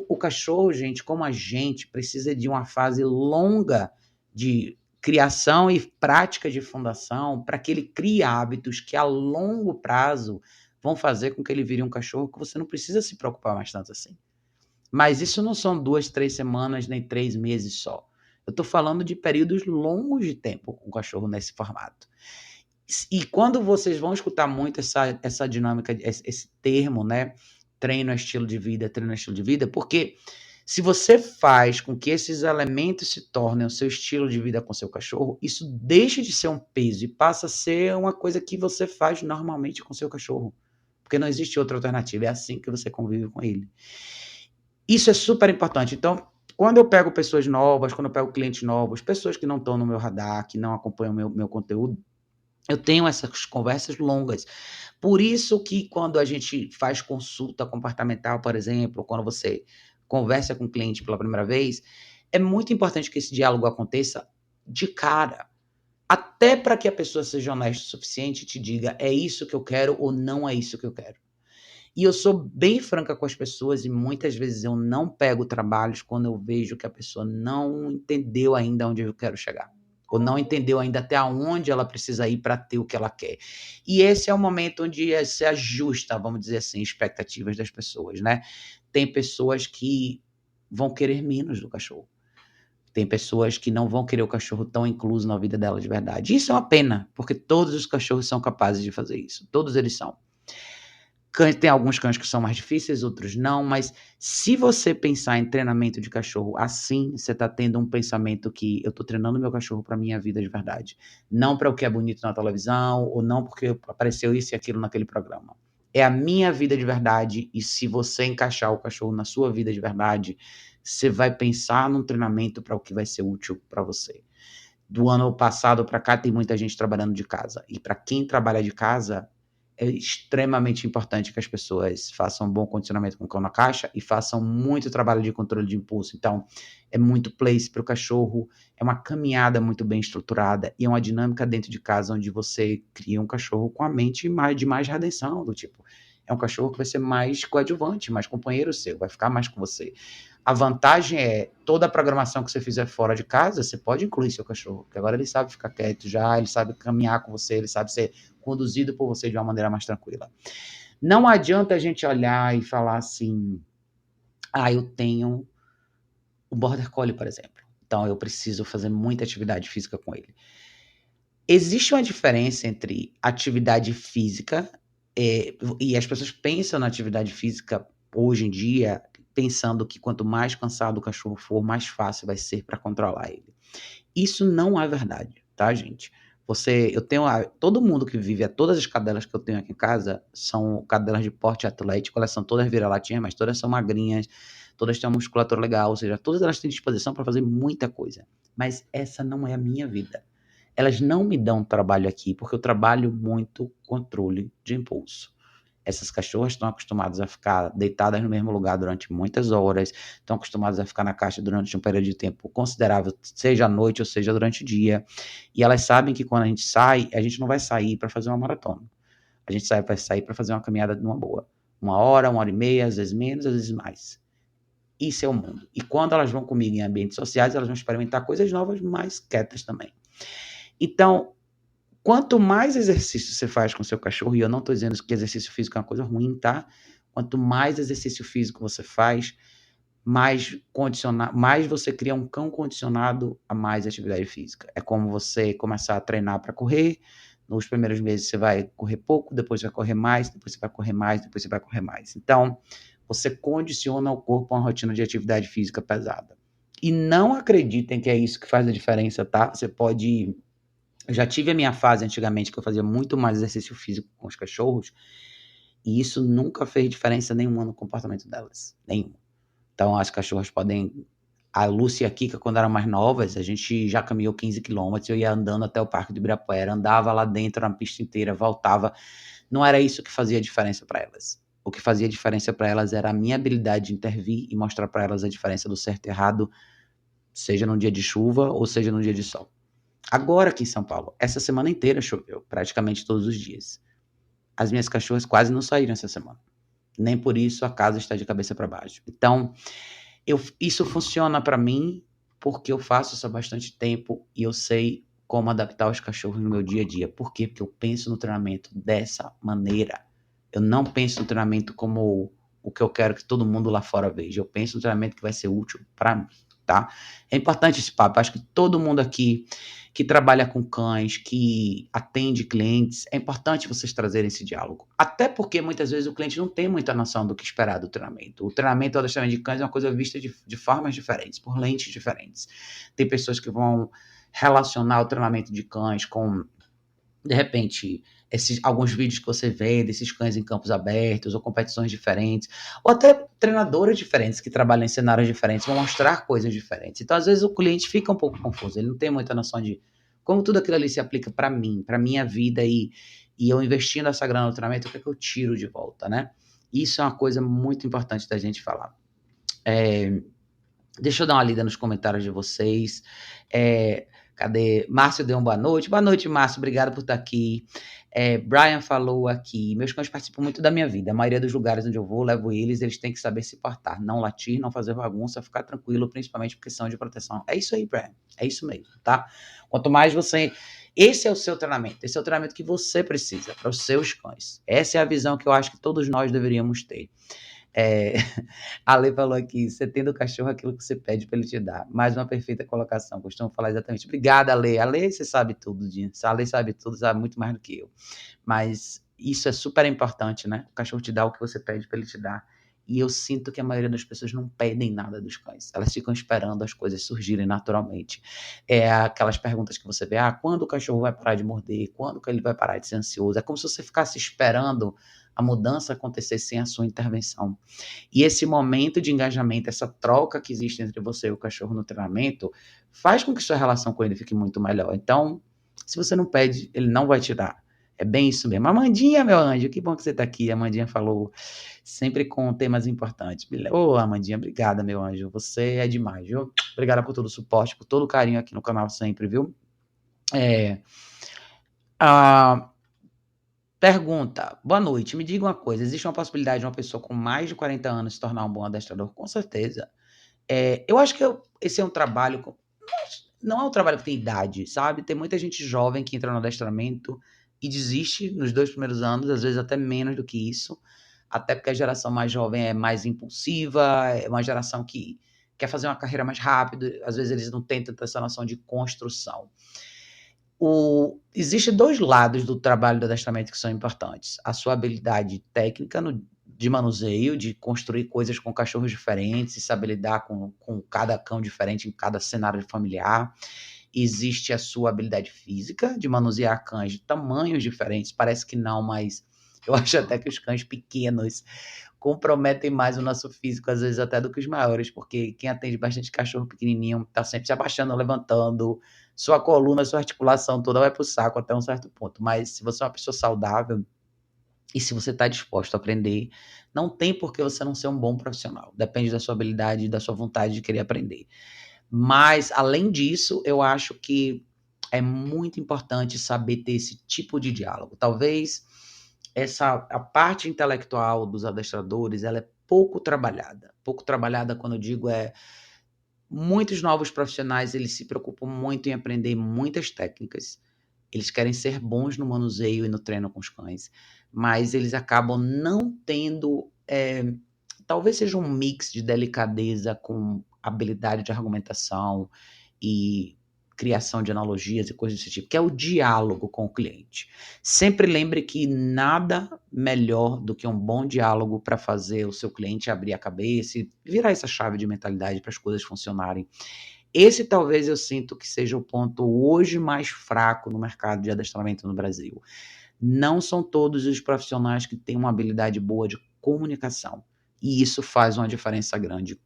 O cachorro, gente, como a gente, precisa de uma fase longa de criação e prática de fundação para que ele crie hábitos que a longo prazo vão fazer com que ele vire um cachorro que você não precisa se preocupar mais tanto assim. Mas isso não são 2, 3 semanas, nem 3 meses só. Eu estou falando de períodos longos de tempo com o cachorro nesse formato. E quando vocês vão escutar muito essa dinâmica, esse termo, né? Treino é estilo de vida, porque se você faz com que esses elementos se tornem o seu estilo de vida com seu cachorro, isso deixa de ser um peso e passa a ser uma coisa que você faz normalmente com seu cachorro. Porque não existe outra alternativa, é assim que você convive com ele. Isso é super importante. Então, quando eu pego pessoas novas, quando eu pego clientes novos, pessoas que não estão no meu radar, que não acompanham o meu conteúdo, eu tenho essas conversas longas. Por isso que quando a gente faz consulta comportamental, por exemplo, quando você conversa com o cliente pela primeira vez, é muito importante que esse diálogo aconteça de cara. Até para que a pessoa seja honesta o suficiente e te diga: é isso que eu quero ou não é isso que eu quero. E eu sou bem franca com as pessoas e muitas vezes eu não pego trabalhos quando eu vejo que a pessoa não entendeu ainda onde eu quero chegar. ou não entendeu ainda até onde ela precisa ir para ter o que ela quer. E esse é o momento onde se ajusta, vamos dizer assim, expectativas das pessoas, né? Tem pessoas que vão querer menos do cachorro. Tem pessoas que não vão querer o cachorro tão incluso na vida dela de verdade. Isso é uma pena, porque todos os cachorros são capazes de fazer isso. Todos eles são. Tem alguns cães que são mais difíceis, outros não, mas se você pensar em treinamento de cachorro assim, você está tendo um pensamento que eu estou treinando meu cachorro para minha vida de verdade. Não para o que é bonito na televisão, ou não porque apareceu isso e aquilo naquele programa. É a minha vida de verdade, e se você encaixar o cachorro na sua vida de verdade, você vai pensar num treinamento para o que vai ser útil para você. Do ano passado para cá, tem muita gente trabalhando de casa. E para quem trabalha de casa, é extremamente importante que as pessoas façam um bom condicionamento com o cão na caixa e façam muito trabalho de controle de impulso. Então, é muito place para o cachorro, é uma caminhada muito bem estruturada e é uma dinâmica dentro de casa onde você cria um cachorro com a mente de mais redenção, do tipo, é um cachorro que vai ser mais coadjuvante, mais companheiro seu, vai ficar mais com você. A vantagem é, toda a programação que você fizer fora de casa, você pode incluir seu cachorro, porque agora ele sabe ficar quieto já, ele sabe caminhar com você, ele sabe ser conduzido por você de uma maneira mais tranquila. Não adianta a gente olhar e falar assim, eu tenho o Border Collie, por exemplo, então eu preciso fazer muita atividade física com ele. Existe uma diferença entre atividade física, e as pessoas pensam na atividade física hoje em dia, pensando que quanto mais cansado o cachorro for, mais fácil vai ser para controlar ele. Isso não é verdade, tá, gente? Todo mundo que vive, todas as cadelas que eu tenho aqui em casa são cadelas de porte atlético, elas são todas vira-latinhas, mas todas são magrinhas, todas têm uma musculatura legal, ou seja, todas elas têm disposição para fazer muita coisa. Mas essa não é a minha vida. Elas não me dão trabalho aqui, porque eu trabalho muito controle de impulso. Essas cachorras estão acostumadas a ficar deitadas no mesmo lugar durante muitas horas, estão acostumadas a ficar na caixa durante um período de tempo considerável, seja à noite ou seja durante o dia. E elas sabem que quando a gente sai, a gente não vai sair para fazer uma maratona. A gente vai sair para fazer uma caminhada numa boa. 1 hora e meia, às vezes menos, às vezes mais. Isso é o mundo. E quando elas vão comigo em ambientes sociais, elas vão experimentar coisas novas, mais quietas também. Então, quanto mais exercício você faz com seu cachorro, e eu não estou dizendo que exercício físico é uma coisa ruim, tá? Quanto mais exercício físico você faz, mais você cria um cão condicionado a mais atividade física. É como você começar a treinar para correr. Nos primeiros meses você vai correr pouco, depois vai correr mais, depois você vai correr mais, depois você vai correr mais. Então, você condiciona o corpo a uma rotina de atividade física pesada. E não acreditem que é isso que faz a diferença, tá? Você pode... Eu já tive a minha fase antigamente que eu fazia muito mais exercício físico com os cachorros, e isso nunca fez diferença nenhuma no comportamento delas. Nenhuma. Então, as cachorras podem... A Lucy e a Kika, quando eram mais novas, a gente já caminhou 15 quilômetros, eu ia andando até o Parque do Ibirapuera, andava lá dentro na pista inteira, voltava. Não era isso que fazia diferença para elas. O que fazia diferença para elas era a minha habilidade de intervir e mostrar para elas a diferença do certo e errado, seja num dia de chuva ou seja num dia de sol. Agora aqui em São Paulo, essa semana inteira choveu, praticamente todos os dias. As minhas cachorras quase não saíram essa semana. Nem por isso a casa está de cabeça para baixo. Então, isso funciona para mim porque eu faço isso há bastante tempo e eu sei como adaptar os cachorros no meu dia a dia. Por quê? Porque eu penso no treinamento dessa maneira. Eu não penso no treinamento como o que eu quero que todo mundo lá fora veja. Eu penso no treinamento que vai ser útil para mim, tá? É importante esse papo. Acho que todo mundo aqui que trabalha com cães, que atende clientes, é importante vocês trazerem esse diálogo. Até porque muitas vezes o cliente não tem muita noção do que esperar do treinamento. O treinamento, o adestramento de cães é uma coisa vista de formas diferentes, por lentes diferentes. Tem pessoas que vão relacionar o treinamento de cães com, de repente, alguns vídeos que você vê desses cães em campos abertos ou competições diferentes, ou até treinadores diferentes que trabalham em cenários diferentes, vão mostrar coisas diferentes. Então, às vezes, o cliente fica um pouco confuso, ele não tem muita noção de como tudo aquilo ali se aplica para mim, para minha vida, e eu investindo essa grana no treinamento, o que é que eu tiro de volta, né? Isso é uma coisa muito importante da gente falar. Deixa eu dar uma lida nos comentários de vocês. Cadê? Márcio deu uma boa noite. Boa noite, Márcio. Obrigado por estar aqui. Brian falou aqui: meus cães participam muito da minha vida. A maioria dos lugares onde eu vou, levo eles têm que saber se portar, não latir, não fazer bagunça, ficar tranquilo, principalmente porque são de proteção. É isso aí, Brian. É isso mesmo, tá? Quanto mais você. Esse é o seu treinamento, esse é o treinamento que você precisa para os seus cães. Essa é a visão que eu acho que todos nós deveríamos ter. É, a Lê falou aqui: você tendo o cachorro, aquilo que você pede para ele te dar. Mais uma perfeita colocação. Costumo falar exatamente. Obrigada, Lê. A Lê, você sabe tudo, Dinho. A Lê sabe tudo, sabe muito mais do que eu. Mas isso é super importante, né? O cachorro te dá o que você pede para ele te dar. E eu sinto que a maioria das pessoas não pedem nada dos cães. Elas ficam esperando as coisas surgirem naturalmente. É aquelas perguntas que você vê: quando o cachorro vai parar de morder? Quando que ele vai parar de ser ansioso? É como se você ficasse esperando a mudança acontecer sem a sua intervenção. E esse momento de engajamento, essa troca que existe entre você e o cachorro no treinamento, faz com que sua relação com ele fique muito melhor. Então, se você não pede, ele não vai te dar. É bem isso mesmo. Amandinha, meu anjo, que bom que você está aqui. A Amandinha falou sempre com temas importantes. Amandinha, obrigada, meu anjo. Você é demais, viu? Obrigada por todo o suporte, por todo o carinho aqui no canal sempre, viu? Pergunta: boa noite, me diga uma coisa, existe uma possibilidade de uma pessoa com mais de 40 anos se tornar um bom adestrador? Com certeza. Eu acho que esse é um trabalho, não é um trabalho que tem idade, sabe? Tem muita gente jovem que entra no adestramento e desiste nos 2 primeiros anos, às vezes até menos do que isso, até porque a geração mais jovem é mais impulsiva, é uma geração que quer fazer uma carreira mais rápido, às vezes eles não têm tanta essa noção de construção. Existe 2 lados do trabalho do adestramento que são importantes: a sua habilidade técnica de manuseio, de construir coisas com cachorros diferentes e saber lidar com cada cão diferente em cada cenário familiar. Existe a sua habilidade física de manusear cães de tamanhos diferentes. Parece que não, mas eu acho até que os cães pequenos comprometem mais o nosso físico, às vezes até do que os maiores, porque quem atende bastante cachorro pequenininho está sempre se abaixando, levantando, sua coluna, sua articulação toda vai para o saco até um certo ponto. Mas se você é uma pessoa saudável e se você está disposto a aprender, não tem por que você não ser um bom profissional. Depende da sua habilidade e da sua vontade de querer aprender. Mas, além disso, eu acho que é muito importante saber ter esse tipo de diálogo. Talvez a parte intelectual dos adestradores, ela é pouco trabalhada. Pouco trabalhada, quando eu digo, muitos novos profissionais, eles se preocupam muito em aprender muitas técnicas. Eles querem ser bons no manuseio e no treino com os cães, mas eles acabam não tendo, talvez seja um mix de delicadeza com habilidade de argumentação e criação de analogias e coisas desse tipo, que é o diálogo com o cliente. Sempre lembre que nada melhor do que um bom diálogo para fazer o seu cliente abrir a cabeça e virar essa chave de mentalidade para as coisas funcionarem. Esse talvez eu sinto que seja o ponto hoje mais fraco no mercado de adestramento no Brasil. Não são todos os profissionais que têm uma habilidade boa de comunicação. E isso faz uma diferença grande.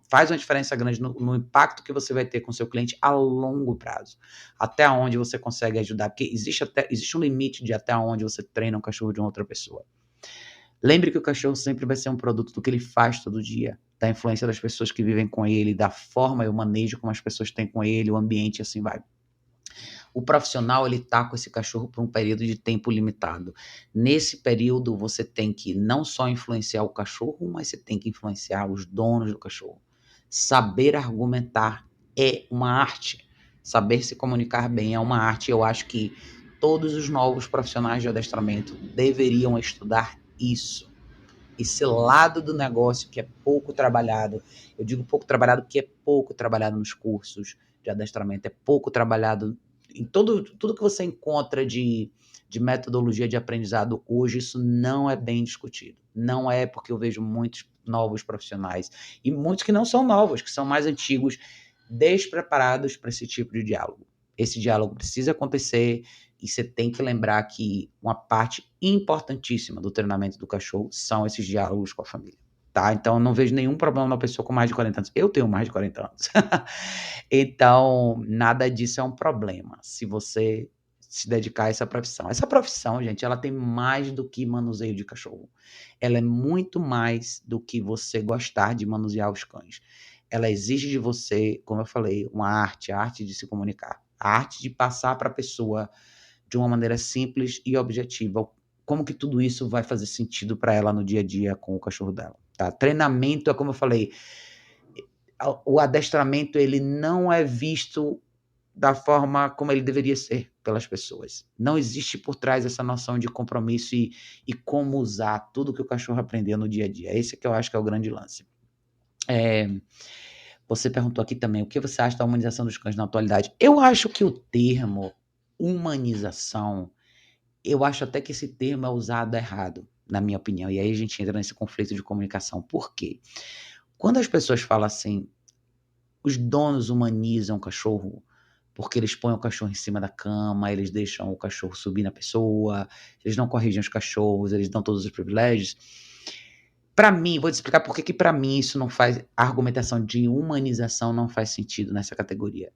Faz uma diferença grande no impacto que você vai ter com o seu cliente a longo prazo. Até onde você consegue ajudar. Porque existe um limite de até onde você treina um cachorro de uma outra pessoa. Lembre que o cachorro sempre vai ser um produto do que ele faz todo dia, da influência das pessoas que vivem com ele, da forma e o manejo como as pessoas têm com ele, o ambiente, assim vai. O profissional, ele tá com esse cachorro por um período de tempo limitado. Nesse período, você tem que não só influenciar o cachorro, mas você tem que influenciar os donos do cachorro. Saber argumentar é uma arte. Saber se comunicar bem é uma arte. Eu acho que todos os novos profissionais de adestramento deveriam estudar isso. Esse lado do negócio que é pouco trabalhado. Eu digo pouco trabalhado porque é pouco trabalhado nos cursos de adestramento, é pouco trabalhado em tudo que você encontra de metodologia de aprendizado hoje. Isso não é bem discutido. Não é, porque eu vejo muitos novos profissionais e muitos que não são novos, que são mais antigos, despreparados para esse tipo de diálogo. Esse diálogo precisa acontecer. E você tem que lembrar que uma parte importantíssima do treinamento do cachorro são esses diálogos com a família, tá? Então, eu não vejo nenhum problema na pessoa com mais de 40 anos. Eu tenho mais de 40 anos. Então, nada disso é um problema, se você se dedicar a essa profissão. Essa profissão, gente, ela tem mais do que manuseio de cachorro. Ela é muito mais do que você gostar de manusear os cães. Ela exige de você, como eu falei, uma arte, a arte de se comunicar, a arte de passar para a pessoa de uma maneira simples e objetiva. Como que tudo isso vai fazer sentido para ela no dia a dia com o cachorro dela, tá? Treinamento é como eu falei, o adestramento ele não é visto da forma como ele deveria ser pelas pessoas. Não existe por trás essa noção de compromisso e como usar tudo que o cachorro aprendeu no dia a dia. Esse que eu acho que é o grande lance. Você perguntou aqui também o que você acha da humanização dos cães na atualidade. Eu acho que o termo humanização, eu acho até que esse termo é usado errado, na minha opinião. E aí a gente entra nesse conflito de comunicação. Por quê? Quando as pessoas falam assim, os donos humanizam o cachorro porque eles põem o cachorro em cima da cama, eles deixam o cachorro subir na pessoa, eles não corrigem os cachorros, eles dão todos os privilégios. Para mim, vou te explicar por que para mim isso não faz, a argumentação de humanização não faz sentido nessa categoria.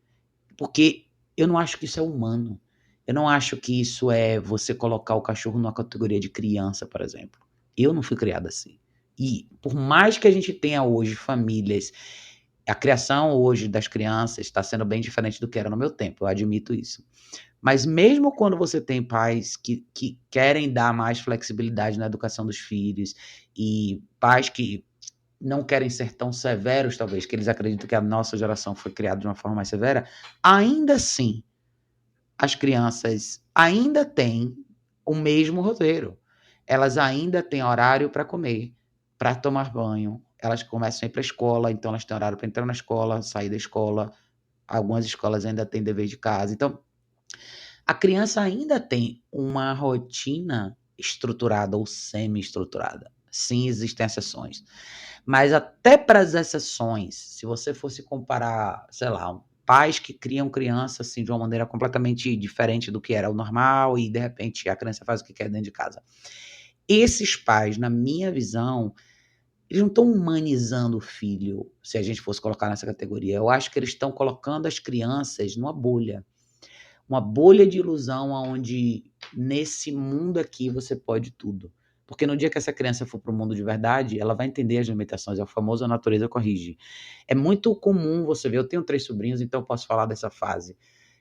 Porque eu não acho que isso é humano. Eu não acho que isso é você colocar o cachorro numa categoria de criança, por exemplo. Eu não fui criado assim. E por mais que a gente tenha hoje famílias, a criação hoje das crianças está sendo bem diferente do que era no meu tempo, eu admito isso. Mas mesmo quando você tem pais que querem dar mais flexibilidade na educação dos filhos e pais que não querem ser tão severos, talvez, que eles acreditam que a nossa geração foi criada de uma forma mais severa, ainda assim, as crianças ainda têm o mesmo roteiro. Elas ainda têm horário para comer, para tomar banho, elas começam a ir para a escola, então elas têm horário para entrar na escola, sair da escola, algumas escolas ainda têm dever de casa. Então, a criança ainda tem uma rotina estruturada ou semi-estruturada. Sim, existem exceções. Mas até para as exceções, se você fosse comparar, sei lá, pais que criam criança assim de uma maneira completamente diferente do que era o normal e de repente a criança faz o que quer dentro de casa. Esses pais, na minha visão, eles não estão humanizando o filho, se a gente fosse colocar nessa categoria. Eu acho que eles estão colocando as crianças numa bolha. Uma bolha de ilusão onde nesse mundo aqui você pode tudo. Porque no dia que essa criança for para o mundo de verdade, ela vai entender as limitações, é o famoso a natureza corrige. É muito comum você ver, eu tenho 3 sobrinhos, então eu posso falar dessa fase.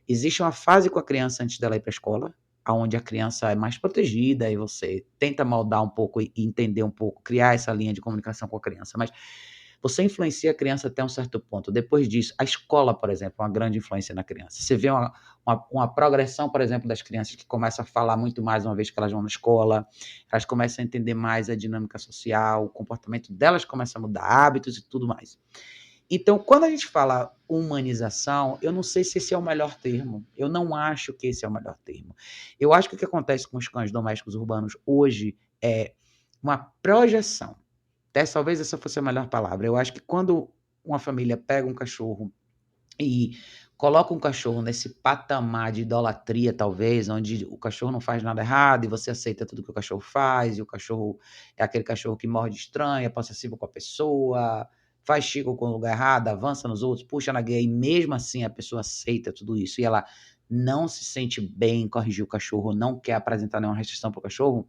Existe uma fase com a criança antes dela ir para a escola, onde a criança é mais protegida e você tenta moldar um pouco e entender um pouco, criar essa linha de comunicação com a criança, mas você influencia a criança até um certo ponto. Depois disso, a escola, por exemplo, é uma grande influência na criança. Você vê uma progressão, por exemplo, das crianças que começam a falar muito mais uma vez que elas vão na escola, elas começam a entender mais a dinâmica social, o comportamento delas começa a mudar, hábitos e tudo mais. Então, quando a gente fala humanização, eu não sei se esse é o melhor termo. Eu não acho que esse é o melhor termo. Eu acho que o que acontece com os cães domésticos urbanos hoje é uma projeção. Talvez essa fosse a melhor palavra. Eu acho que quando uma família pega um cachorro e coloca um cachorro nesse patamar de idolatria, talvez, onde o cachorro não faz nada errado e você aceita tudo que o cachorro faz, e o cachorro é aquele cachorro que morde estranho, é possessivo com a pessoa, faz chico com o lugar errado, avança nos outros, puxa na guia, e mesmo assim a pessoa aceita tudo isso, e ela não se sente bem em corrigir o cachorro, não quer apresentar nenhuma restrição para o cachorro,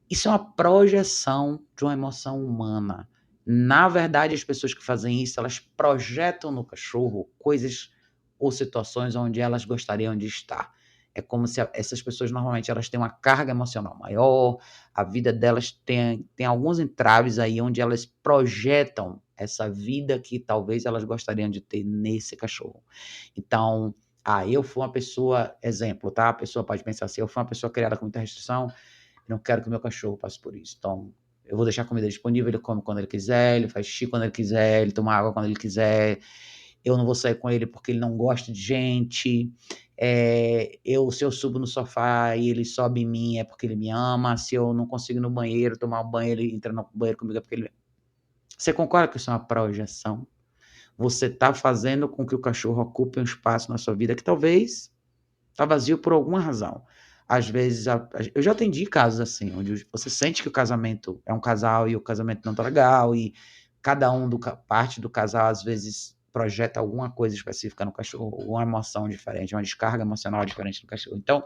isso é uma projeção de uma emoção humana. Na verdade, as pessoas que fazem isso, elas projetam no cachorro coisas ou situações onde elas gostariam de estar. É como se essas pessoas, normalmente, elas têm uma carga emocional maior, a vida delas tem alguns entraves aí onde elas projetam essa vida que talvez elas gostariam de ter nesse cachorro. Então, eu fui uma pessoa, exemplo, tá? A pessoa pode pensar assim, eu fui uma pessoa criada com muita restrição, não quero que o meu cachorro passe por isso. Então, eu vou deixar a comida disponível, ele come quando ele quiser, ele faz xixi quando ele quiser, ele toma água quando ele quiser. Eu não vou sair com ele porque ele não gosta de gente. Se eu subo no sofá e ele sobe em mim é porque ele me ama. Se eu não consigo ir no banheiro tomar um banho, ele entra no banheiro comigo é porque ele... Você concorda que isso é uma projeção? Você está fazendo com que o cachorro ocupe um espaço na sua vida que talvez está vazio por alguma razão. Às vezes, eu já atendi casos assim, onde você sente que o casamento é um casal e o casamento não tá legal, e cada parte do casal, às vezes, projeta alguma coisa específica no cachorro, uma emoção diferente, uma descarga emocional diferente no cachorro. Então,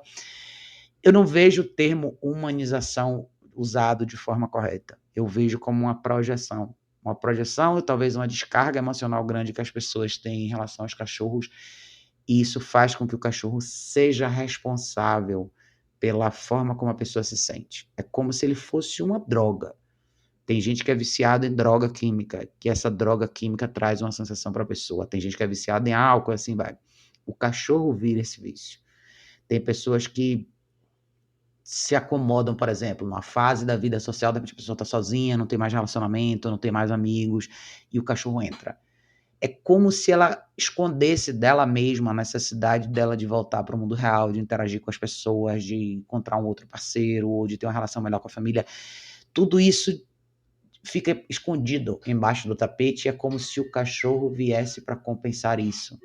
eu não vejo o termo humanização usado de forma correta. Eu vejo como uma projeção. Uma projeção e talvez uma descarga emocional grande que as pessoas têm em relação aos cachorros E isso faz com que o cachorro seja responsável pela forma como a pessoa se sente. É como se ele fosse uma droga. Tem gente que é viciada em droga química, que essa droga química traz uma sensação para a pessoa. Tem gente que é viciada em álcool, assim vai. O cachorro vira esse vício. Tem pessoas que se acomodam, por exemplo, numa fase da vida social, de repente a pessoa está sozinha, não tem mais relacionamento, não tem mais amigos, e o cachorro entra. É como se ela escondesse dela mesma a necessidade dela de voltar para o mundo real, de interagir com as pessoas, de encontrar um outro parceiro, ou de ter uma relação melhor com a família. Tudo isso fica escondido embaixo do tapete, é como se o cachorro viesse para compensar isso.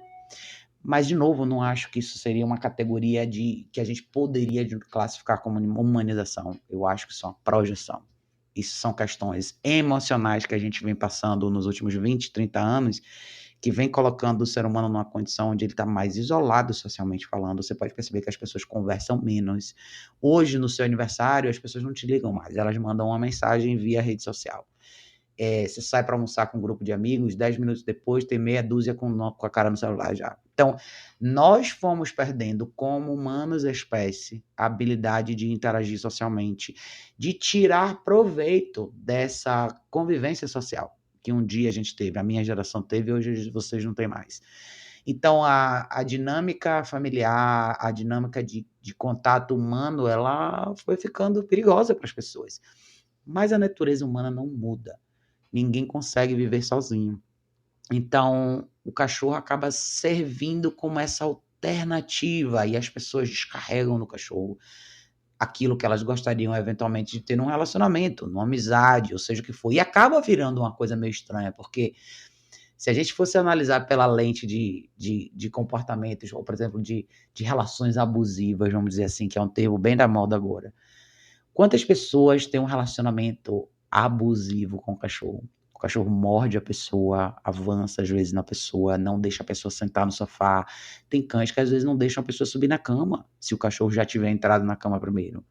Mas, de novo, não acho que isso seria uma categoria que a gente poderia classificar como humanização. Eu acho que isso é uma projeção. Isso são questões emocionais que a gente vem passando nos últimos 20, 30 anos, que vem colocando o ser humano numa condição onde ele está mais isolado socialmente falando. Você pode perceber que as pessoas conversam menos. Hoje, no seu aniversário, as pessoas não te ligam mais, elas mandam uma mensagem via rede social. Você sai para almoçar com um grupo de amigos, 10 minutos depois tem meia dúzia com a cara no celular já. Então, nós fomos perdendo, como humanos espécie, a habilidade de interagir socialmente, de tirar proveito dessa convivência social que um dia a gente teve, a minha geração teve, hoje vocês não têm mais. Então, a dinâmica familiar, a dinâmica de contato humano, ela foi ficando perigosa para as pessoas. Mas a natureza humana não muda. Ninguém consegue viver sozinho. Então, o cachorro acaba servindo como essa alternativa e as pessoas descarregam no cachorro aquilo que elas gostariam eventualmente de ter num relacionamento, numa amizade, ou seja o que for. E acaba virando uma coisa meio estranha, porque se a gente fosse analisar pela lente de comportamentos, ou por exemplo, de relações abusivas, vamos dizer assim, que é um termo bem da moda agora, quantas pessoas têm um relacionamento abusivo com o cachorro? O cachorro morde a pessoa, avança às vezes na pessoa, não deixa a pessoa sentar no sofá. Tem cães que às vezes não deixam a pessoa subir na cama, se o cachorro já tiver entrado na cama primeiro.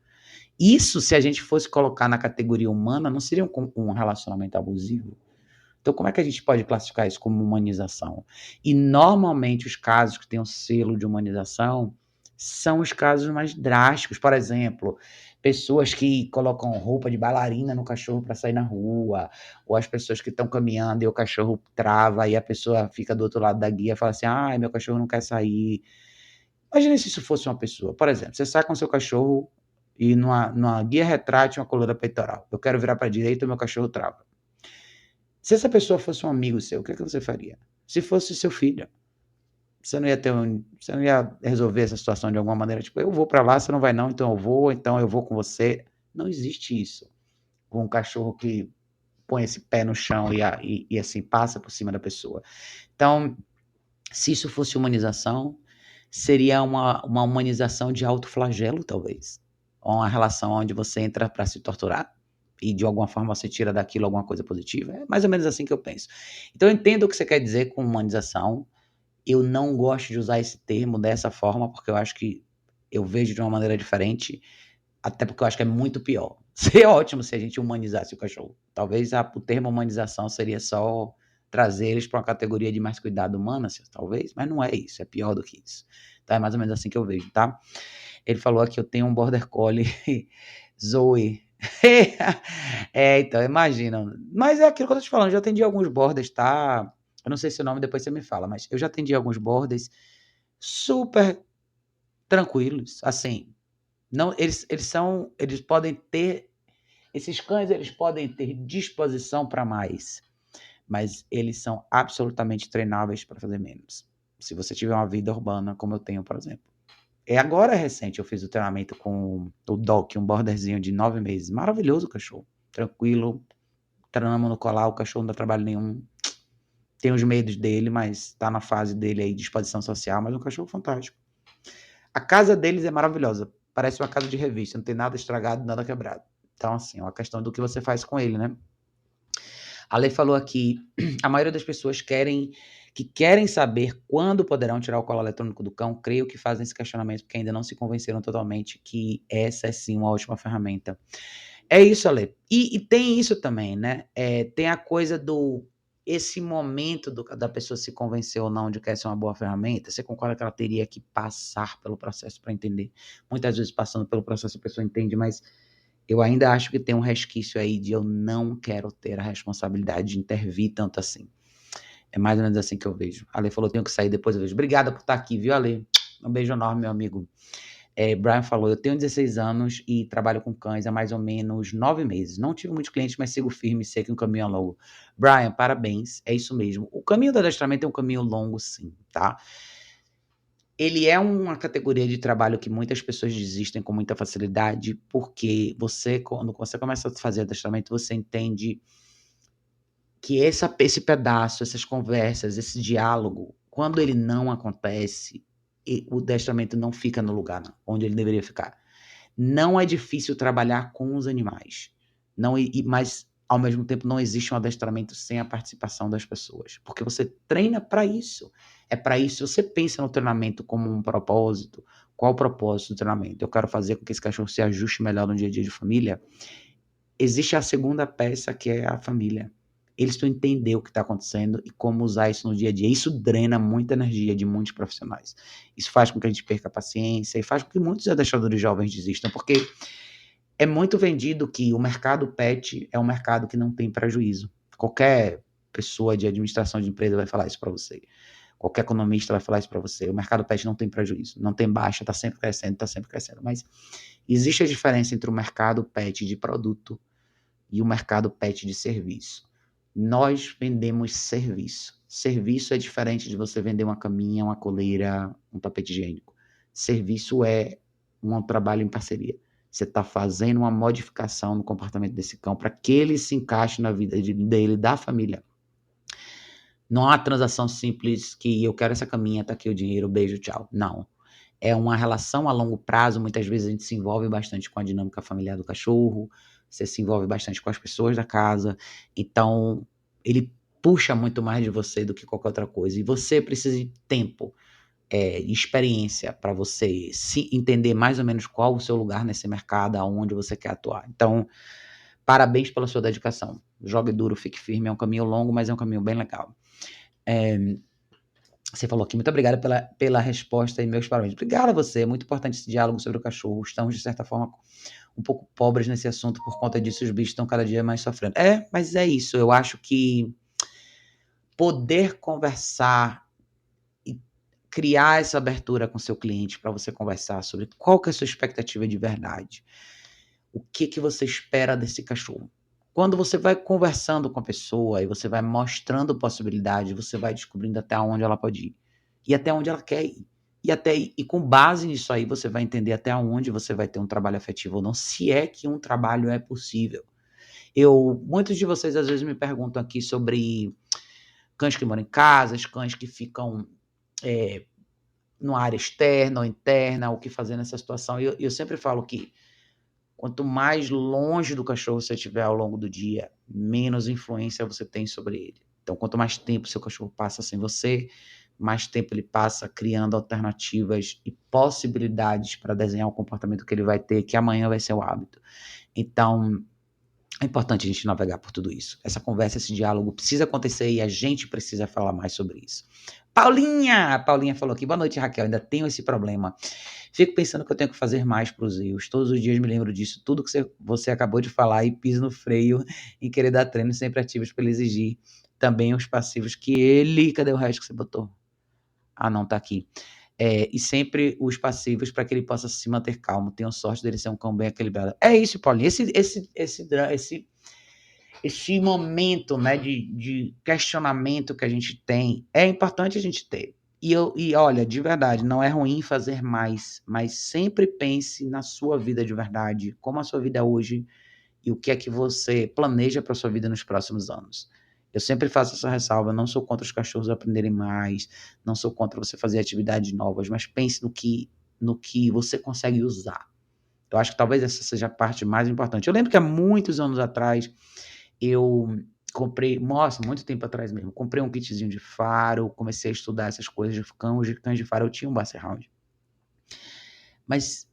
Isso, se a gente fosse colocar na categoria humana, não seria um relacionamento abusivo? Então, como é que a gente pode classificar isso como humanização? E, normalmente, os casos que têm um selo de humanização são os casos mais drásticos. Por exemplo, pessoas que colocam roupa de bailarina no cachorro para sair na rua, ou as pessoas que estão caminhando e o cachorro trava e a pessoa fica do outro lado da guia e fala assim, ai, meu cachorro não quer sair. Imagina se isso fosse uma pessoa. Por exemplo, você sai com seu cachorro e numa guia retrate uma coluna peitoral. Eu quero virar para a direita e meu cachorro trava. Se essa pessoa fosse um amigo seu, o que você faria? Se fosse seu filho, você não ia resolver essa situação de alguma maneira, tipo, eu vou para lá, você não vai não, então eu vou com você. Não existe isso com um cachorro que põe esse pé no chão e assim passa por cima da pessoa. Então, se isso fosse humanização, seria uma humanização de autoflagelo, talvez. Ou uma relação onde você entra para se torturar e de alguma forma você tira daquilo alguma coisa positiva. É mais ou menos assim que eu penso. Então eu entendo o que você quer dizer com humanização. Eu não gosto de usar esse termo dessa forma, porque eu acho que eu vejo de uma maneira diferente, até porque eu acho que é muito pior. Seria ótimo se a gente humanizasse o cachorro. Talvez o termo humanização seria só trazer eles para uma categoria de mais cuidado humano, assim, talvez, mas não é isso, é pior do que isso. Tá? É mais ou menos assim que eu vejo, tá? Ele falou aqui, eu tenho um Border Collie Zoe. Então, imagina. Mas é aquilo que eu tô te falando, eu já atendi alguns borders, tá? Eu não sei se o nome depois você me fala, mas eu já atendi alguns borders super tranquilos, assim. Não, eles podem ter, esses cães, eles podem ter disposição para mais, mas eles são absolutamente treináveis para fazer menos. Se você tiver uma vida urbana, como eu tenho, por exemplo. Agora recente, eu fiz o treinamento com o Doc, um borderzinho de 9 meses. Maravilhoso o cachorro. Tranquilo. Treinamos no colar, o cachorro não dá trabalho nenhum. Tem os medos dele, mas tá na fase dele aí de exposição social, mas é um cachorro fantástico. A casa deles é maravilhosa. Parece uma casa de revista, não tem nada estragado, nada quebrado. Então, assim, é uma questão do que você faz com ele, né? A Lei falou aqui, a maioria das pessoas querem saber quando poderão tirar o colar eletrônico do cão. Creio que fazem esse questionamento porque ainda não se convenceram totalmente que essa é sim uma ótima ferramenta. É isso, Ale. E tem isso também, né? Tem a coisa do esse momento da pessoa se convencer ou não de que essa é uma boa ferramenta, você concorda que ela teria que passar pelo processo para entender? Muitas vezes passando pelo processo a pessoa entende, mas eu ainda acho que tem um resquício aí de eu não quero ter a responsabilidade de intervir tanto assim. É mais ou menos assim que eu vejo. A Ale falou, tenho que sair, depois eu vejo. Obrigada por estar aqui, viu, Ale? Um beijo enorme, meu amigo. Brian falou, eu tenho 16 anos e trabalho com cães há mais ou menos 9 meses. Não tive muitos clientes, mas sigo firme, sei que o caminho é longo. Brian, parabéns, é isso mesmo. O caminho do adestramento é um caminho longo, sim, tá? Ele é uma categoria de trabalho que muitas pessoas desistem com muita facilidade, porque quando você começa a fazer adestramento, você entende que esse pedaço, essas conversas, esse diálogo, quando ele não acontece, o adestramento não fica no lugar onde ele deveria ficar. Não é difícil trabalhar com os animais, mas ao mesmo tempo não existe um adestramento sem a participação das pessoas, porque você treina para isso. É para isso. Você pensa no treinamento como um propósito. Qual o propósito do treinamento? Eu quero fazer com que esse cachorro se ajuste melhor no dia a dia de família. Existe a segunda peça, que é a família. Eles precisam entender o que está acontecendo e como usar isso no dia a dia. Isso drena muita energia de muitos profissionais. Isso faz com que a gente perca a paciência e faz com que muitos adestradores jovens desistam, porque é muito vendido que o mercado pet é um mercado que não tem prejuízo. Qualquer pessoa de administração de empresa vai falar isso para você. Qualquer economista vai falar isso para você. O mercado pet não tem prejuízo, não tem baixa, está sempre crescendo, está sempre crescendo. Mas existe a diferença entre o mercado pet de produto e o mercado pet de serviço. Nós vendemos serviço. Serviço é diferente de você vender uma caminha, uma coleira, um tapete higiênico. Serviço é um trabalho em parceria. Você está fazendo uma modificação no comportamento desse cão para que ele se encaixe na vida dele, da família. Não há transação simples que eu quero essa caminha, tá aqui o dinheiro, beijo, tchau. Não. É uma relação a longo prazo, muitas vezes a gente se envolve bastante com a dinâmica familiar do cachorro, você se envolve bastante com as pessoas da casa, então ele puxa muito mais de você do que qualquer outra coisa, e você precisa de tempo, experiência para você se entender mais ou menos qual o seu lugar nesse mercado, aonde você quer atuar. Então, parabéns pela sua dedicação. Jogue duro, fique firme, é um caminho longo, mas é um caminho bem legal. Você falou aqui, muito obrigada pela resposta e meus parabéns. Obrigado a você, é muito importante esse diálogo sobre o cachorro. Estamos, de certa forma, um pouco pobres nesse assunto, por conta disso os bichos estão cada dia mais sofrendo. Mas é isso, eu acho que poder conversar e criar essa abertura com seu cliente para você conversar sobre qual que é a sua expectativa de verdade. O que você espera desse cachorro? Quando você vai conversando com a pessoa e você vai mostrando possibilidades, você vai descobrindo até onde ela pode ir e até onde ela quer ir. E com base nisso aí, você vai entender até onde você vai ter um trabalho afetivo ou não, se é que um trabalho é possível. Muitos de vocês às vezes me perguntam aqui sobre cães que moram em casas, cães que ficam numa área externa ou interna, o que fazer nessa situação. Eu sempre falo que quanto mais longe do cachorro você estiver ao longo do dia, menos influência você tem sobre ele. Então, quanto mais tempo seu cachorro passa sem você, mais tempo ele passa criando alternativas e possibilidades para desenhar o comportamento que ele vai ter, que amanhã vai ser o hábito. Então, é importante a gente navegar por tudo isso. Essa conversa, esse diálogo precisa acontecer e a gente precisa falar mais sobre isso. Paulinha falou aqui, boa noite, Raquel, ainda tenho esse problema. Fico pensando que eu tenho que fazer mais para os erros. Todos os dias me lembro disso, tudo que você acabou de falar e piso no freio em querer dar treino sempre ativos para ele exigir também os passivos que ele... Cadê o resto que você botou? Ah, não, tá aqui. E sempre os passivos para que ele possa se manter calmo. Tenho sorte dele ser um cão bem equilibrado. É isso, Paulinho. Esse momento, né, de questionamento que a gente tem, é importante a gente ter. E olha, de verdade, não é ruim fazer mais, mas sempre pense na sua vida de verdade, como a sua vida é hoje e o que é que você planeja para a sua vida nos próximos anos. Eu sempre faço essa ressalva, não sou contra os cachorros aprenderem mais, não sou contra você fazer atividades novas, mas pense no que você consegue usar. Eu acho que talvez essa seja a parte mais importante. Eu lembro que há muitos anos atrás, eu comprei, nossa, muito tempo atrás mesmo, comprei um kitzinho de faro, comecei a estudar essas coisas de cães de faro, eu tinha um Basset Hound. Mas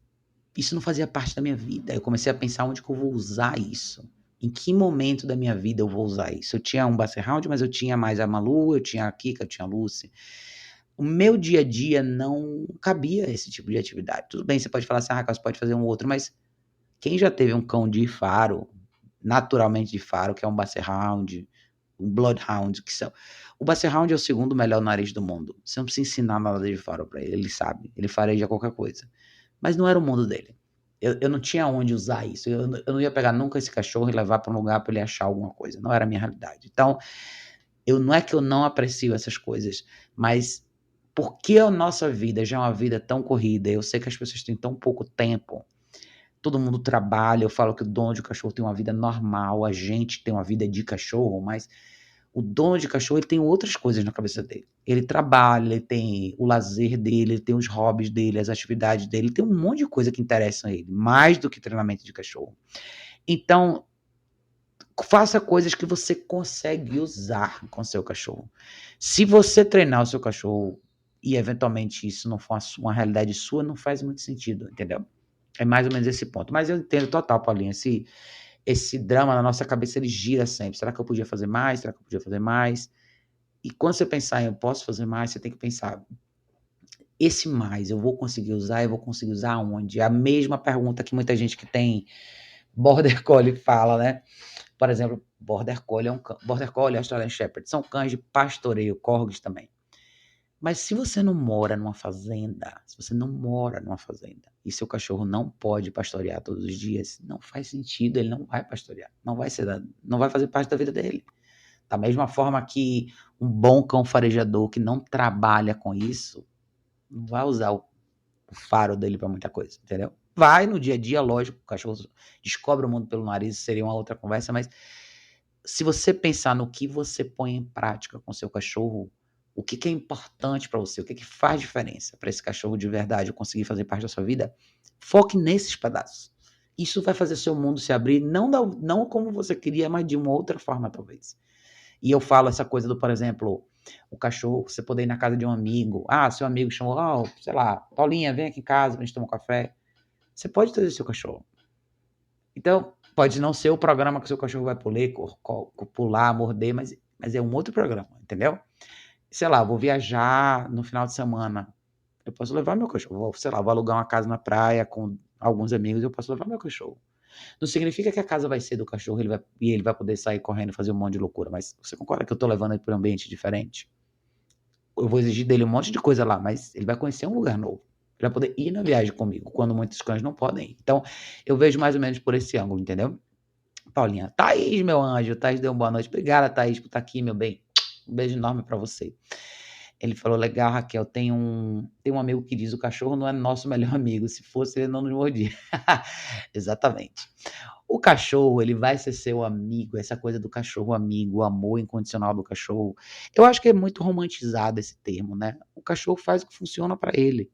isso não fazia parte da minha vida. Eu comecei a pensar onde que eu vou usar isso. Em que momento da minha vida eu vou usar isso? Eu tinha um Basset Hound, mas eu tinha mais a Malu, eu tinha a Kika, eu tinha a Lucy. O meu dia a dia não cabia esse tipo de atividade. Tudo bem, você pode falar assim, Raquel, você pode fazer um outro, mas quem já teve um cão de faro, naturalmente de faro, que é um Basset Hound, um Bloodhound, que são... O Basset Hound é o segundo melhor nariz do mundo. Você não precisa ensinar nada de faro pra ele sabe. Ele fareja qualquer coisa. Mas não era o mundo dele. Eu não tinha onde usar isso. Eu não ia pegar nunca esse cachorro e levar para um lugar para ele achar alguma coisa. Não era a minha realidade. Então, não é que eu não aprecio essas coisas, mas porque a nossa vida já é uma vida tão corrida, eu sei que as pessoas têm tão pouco tempo, todo mundo trabalha, eu falo que o dono de cachorro tem uma vida normal, a gente tem uma vida de cachorro, mas o dono de cachorro ele tem outras coisas na cabeça dele. Ele trabalha, ele tem o lazer dele, ele tem os hobbies dele, as atividades dele, ele tem um monte de coisa que interessa a ele, mais do que treinamento de cachorro. Então, faça coisas que você consegue usar com seu cachorro. Se você treinar o seu cachorro e eventualmente isso não for uma realidade sua, não faz muito sentido, entendeu? É mais ou menos esse ponto. Mas eu entendo total, Paulinho, esse drama na nossa cabeça, ele gira sempre. Será que eu podia fazer mais? Será que eu podia fazer mais? E quando você pensar em eu posso fazer mais, você tem que pensar, esse mais eu vou conseguir usar, eu vou conseguir usar onde? É a mesma pergunta que muita gente que tem Border Collie fala, né? Por exemplo, Border Collie Border Collie, Australian Shepherd, são cães de pastoreio, corgis também. Mas se você não mora numa fazenda, se você não mora numa fazenda e seu cachorro não pode pastorear todos os dias, não faz sentido, ele não vai pastorear, não vai fazer parte da vida dele. Da mesma forma que um bom cão farejador que não trabalha com isso, não vai usar o faro dele para muita coisa, entendeu? Vai no dia a dia, lógico, o cachorro descobre o mundo pelo nariz, seria uma outra conversa, mas se você pensar no que você põe em prática com seu cachorro, o que é importante para você, o que faz diferença para esse cachorro de verdade conseguir fazer parte da sua vida, foque nesses pedaços. Isso vai fazer seu mundo se abrir, não como você queria, mas de uma outra forma, talvez. E eu falo essa coisa do, por exemplo, o cachorro, você poder ir na casa de um amigo. Ah, seu amigo chamou, sei lá, Paulinha, vem aqui em casa pra gente tomar um café. Você pode trazer seu cachorro. Então, pode não ser o programa que o seu cachorro vai pular, morder, mas é um outro programa, entendeu? Sei lá, vou viajar no final de semana. Eu posso levar meu cachorro. Sei lá, vou alugar uma casa na praia com alguns amigos, eu posso levar meu cachorro. Não significa que a casa vai ser do cachorro e ele vai poder sair correndo e fazer um monte de loucura, mas você concorda que eu tô levando ele para um ambiente diferente? Eu vou exigir dele um monte de coisa lá, mas ele vai conhecer um lugar novo. Ele vai poder ir na viagem comigo, quando muitos cães não podem ir. Então, eu vejo mais ou menos por esse ângulo, entendeu? Paulinha, Thaís, meu anjo, Thaís deu uma boa noite. Obrigada, Thaís, por estar aqui, meu bem. Um beijo enorme para você. Ele falou, legal, Raquel, tem um amigo que diz, o cachorro não é nosso melhor amigo, se fosse ele não nos mordia. Exatamente. O cachorro, ele vai ser seu amigo, essa coisa do cachorro amigo, o amor incondicional do cachorro. Eu acho que é muito romantizado esse termo, né? O cachorro faz o que funciona para ele.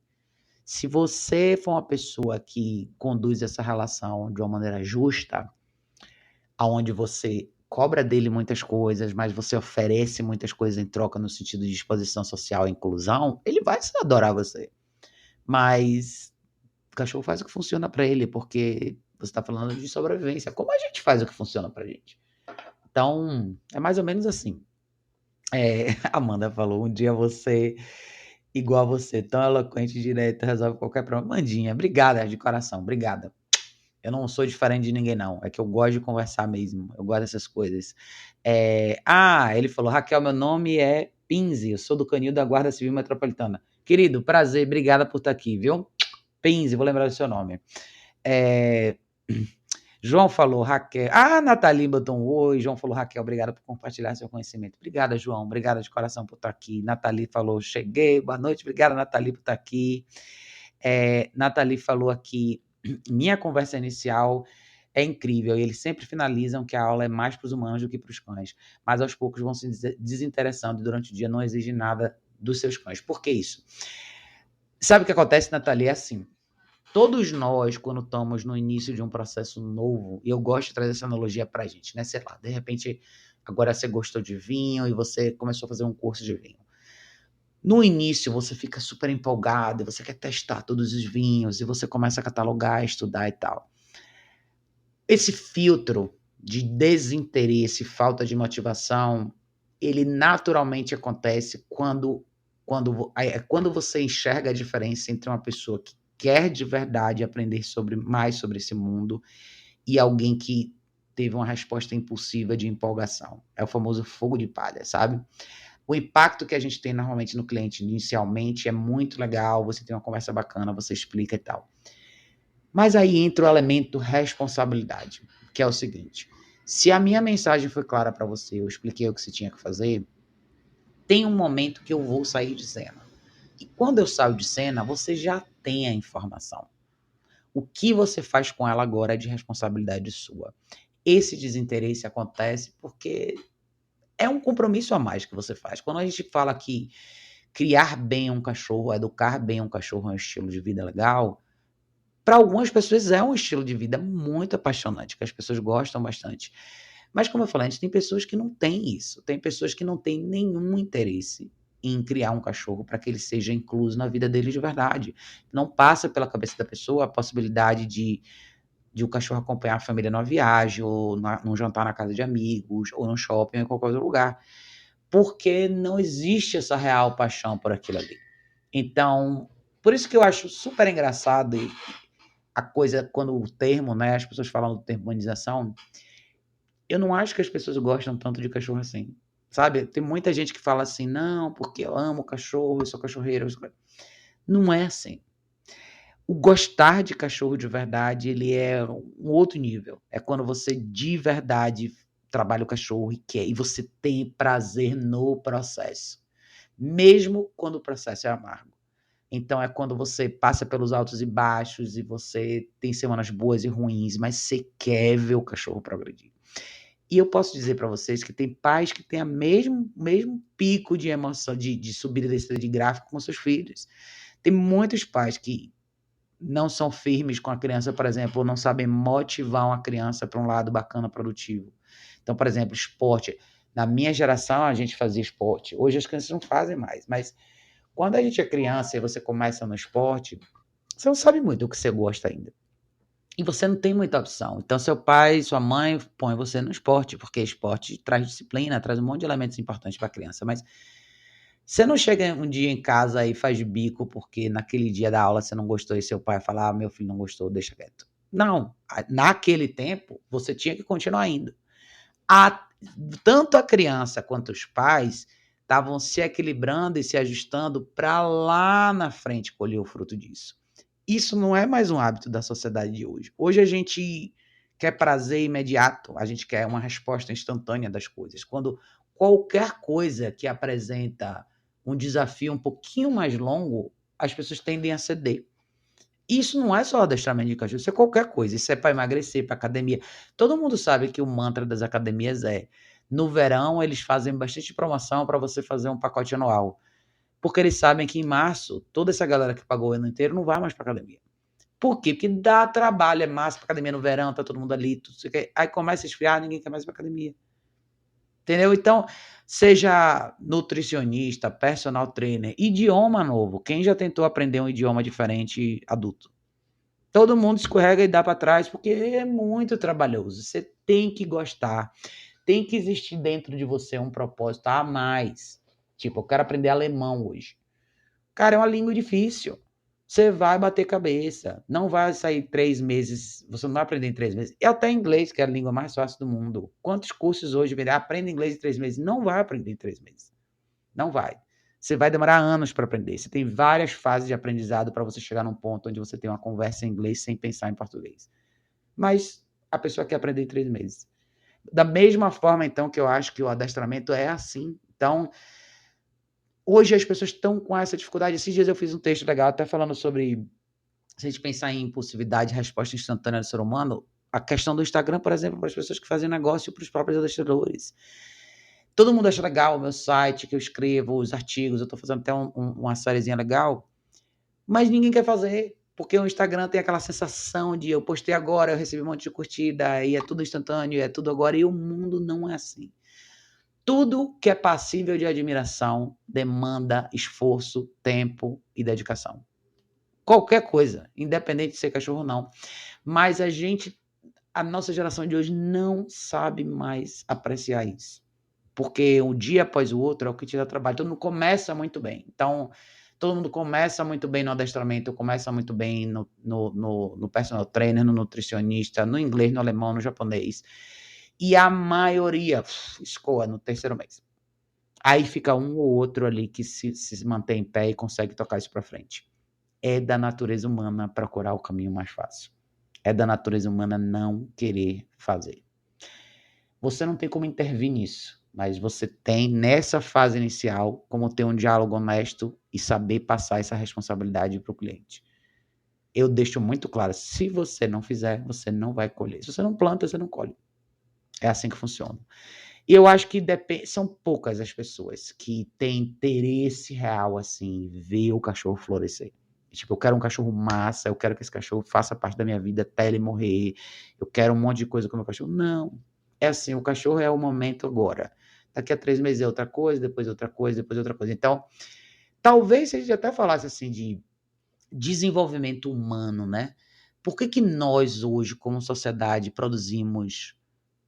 Se você for uma pessoa que conduz essa relação de uma maneira justa, aonde você cobra dele muitas coisas, mas você oferece muitas coisas em troca no sentido de exposição social e inclusão, ele vai adorar você. Mas o cachorro faz o que funciona para ele, porque você está falando de sobrevivência. Como a gente faz o que funciona pra gente? Então, é mais ou menos assim. Amanda falou, um dia você, igual a você, tão eloquente e direto, resolve qualquer problema. Mandinha, obrigada de coração, obrigada. Eu não sou diferente de ninguém, não. É que eu gosto de conversar mesmo. Eu gosto dessas coisas. Ele falou, Raquel, meu nome é Pinzi, eu sou do Canil da Guarda Civil Metropolitana. Querido, prazer, obrigada por estar aqui, viu? Pinzi, vou lembrar do seu nome. João falou, Raquel. Nathalie botou um oi. João falou, Raquel, obrigada por compartilhar seu conhecimento. Obrigada, João. Obrigada de coração por estar aqui. Nathalie falou, cheguei. Boa noite. Obrigada, Nathalie, por estar aqui. Nathalie falou aqui, minha conversa inicial é incrível e eles sempre finalizam que a aula é mais para os humanos do que para os cães, mas aos poucos vão se desinteressando e durante o dia não exige nada dos seus cães. Por que isso? Sabe o que acontece, Nathalie? É assim, todos nós, quando estamos no início de um processo novo, e eu gosto de trazer essa analogia pra gente, né? Sei lá, de repente, agora você gostou de vinho e você começou a fazer um curso de vinho. No início, você fica super empolgado, você quer testar todos os vinhos, e você começa a catalogar, estudar e tal. Esse filtro de desinteresse, falta de motivação, ele naturalmente acontece quando você enxerga a diferença entre uma pessoa que quer de verdade aprender mais sobre esse mundo e alguém que teve uma resposta impulsiva de empolgação. É o famoso fogo de palha, sabe? O impacto que a gente tem normalmente no cliente inicialmente é muito legal, você tem uma conversa bacana, você explica e tal. Mas aí entra o elemento responsabilidade, que é o seguinte: se a minha mensagem foi clara para você, eu expliquei o que você tinha que fazer, tem um momento que eu vou sair de cena. E quando eu saio de cena, você já tem a informação. O que você faz com ela agora é de responsabilidade sua. Esse desinteresse acontece porque é um compromisso a mais que você faz. Quando a gente fala que criar bem um cachorro, educar bem um cachorro é um estilo de vida legal, para algumas pessoas é um estilo de vida muito apaixonante, que as pessoas gostam bastante. Mas, como eu falei antes, tem pessoas que não têm isso. Tem pessoas que não têm nenhum interesse em criar um cachorro para que ele seja incluso na vida deles de verdade. Não passa pela cabeça da pessoa a possibilidade de o cachorro acompanhar a família numa viagem, ou num jantar na casa de amigos, ou num shopping, ou em qualquer outro lugar. Porque não existe essa real paixão por aquilo ali. Então, por isso que eu acho super engraçado a coisa, quando o termo, né, as pessoas falam do termo humanização, eu não acho que as pessoas gostam tanto de cachorro assim, sabe? Tem muita gente que fala assim, não, porque eu amo cachorro, eu sou cachorreiro. Não é assim. O gostar de cachorro de verdade, ele é um outro nível. É quando você de verdade trabalha o cachorro e quer, e você tem prazer no processo, mesmo quando o processo é amargo. Então é quando você passa pelos altos e baixos e você tem semanas boas e ruins, mas você quer ver o cachorro progredir. E eu posso dizer para vocês que tem pais que têm o mesmo pico de emoção, de subida e descida de gráfico com seus filhos. Tem muitos pais que não são firmes com a criança, por exemplo, ou não sabem motivar uma criança para um lado bacana, produtivo. Então, por exemplo, esporte. Na minha geração, a gente fazia esporte. Hoje as crianças não fazem mais, mas quando a gente é criança e você começa no esporte, você não sabe muito o que você gosta ainda. E você não tem muita opção. Então, seu pai, sua mãe põe você no esporte, porque esporte traz disciplina, traz um monte de elementos importantes para a criança. Mas você não chega um dia em casa e faz bico porque naquele dia da aula você não gostou e seu pai fala, meu filho não gostou, deixa quieto. Não. Naquele tempo, você tinha que continuar indo. Tanto a criança quanto os pais estavam se equilibrando e se ajustando para lá na frente colher o fruto disso. Isso não é mais um hábito da sociedade de hoje. Hoje a gente quer prazer imediato, a gente quer uma resposta instantânea das coisas. Quando qualquer coisa que apresenta um desafio um pouquinho mais longo, as pessoas tendem a ceder. Isso não é só adestramento de cachorro, isso é qualquer coisa. Isso é para emagrecer, para academia. Todo mundo sabe que o mantra das academias é: no verão eles fazem bastante promoção para você fazer um pacote anual. Porque eles sabem que em março, toda essa galera que pagou o ano inteiro não vai mais para academia. Por quê? Porque dá trabalho, é massa para academia no verão, tá todo mundo ali, tudo isso aqui. Aí começa a esfriar, ninguém quer mais ir para academia. Entendeu? Então, seja nutricionista, personal trainer, idioma novo. Quem já tentou aprender um idioma diferente adulto? Todo mundo escorrega e dá para trás porque é muito trabalhoso. Você tem que gostar. Tem que existir dentro de você um propósito a mais. Tipo, eu quero aprender alemão hoje. Cara, é uma língua difícil. Você vai bater cabeça. Não vai sair 3 meses. Você não vai aprender em 3 meses. E até inglês, que é a língua mais fácil do mundo. Quantos cursos hoje vêm? Aprenda inglês em 3 meses. Não vai aprender em 3 meses. Não vai. Você vai demorar anos para aprender. Você tem várias fases de aprendizado para você chegar num ponto onde você tem uma conversa em inglês sem pensar em português. Mas a pessoa quer aprender em 3 meses. Da mesma forma, então, que eu acho que o adestramento é assim. Então, hoje as pessoas estão com essa dificuldade. Esses dias eu fiz um texto legal até falando sobre, se a gente pensar em impulsividade e resposta instantânea do ser humano, a questão do Instagram, por exemplo, para as pessoas que fazem negócio para os próprios adestradores. Todo mundo acha legal o meu site, que eu escrevo, os artigos, eu estou fazendo até uma sériezinha legal, mas ninguém quer fazer, porque o Instagram tem aquela sensação de eu postei agora, eu recebi um monte de curtida, e é tudo instantâneo, é tudo agora, e o mundo não é assim. Tudo que é passível de admiração demanda esforço, tempo e dedicação. Qualquer coisa, independente de ser cachorro ou não. Mas a gente A nossa geração de hoje não sabe mais apreciar isso. Porque um dia após o outro é o que te dá trabalho. Todo mundo começa muito bem. Então, todo mundo começa muito bem no adestramento, começa muito bem no personal trainer, no nutricionista, no inglês, no alemão, no japonês. E a maioria escoa no terceiro mês. Aí fica um ou outro ali que se mantém em pé e consegue tocar isso para frente. É da natureza humana procurar o caminho mais fácil. É da natureza humana não querer fazer. Você não tem como intervir nisso, mas você tem, nessa fase inicial, como ter um diálogo honesto e saber passar essa responsabilidade para o cliente. Eu deixo muito claro, se você não fizer, você não vai colher. Se você não planta, você não colhe. É assim que funciona. E eu acho que são poucas as pessoas que têm interesse real, assim, ver o cachorro florescer. Tipo, eu quero um cachorro massa, eu quero que esse cachorro faça parte da minha vida até ele morrer, eu quero um monte de coisa com o meu cachorro. Não. É assim, o cachorro é o momento agora. Daqui a 3 meses é outra coisa, depois outra coisa, depois outra coisa. Então, talvez se a gente até falasse assim de desenvolvimento humano, né? Por que nós hoje, como sociedade, produzimos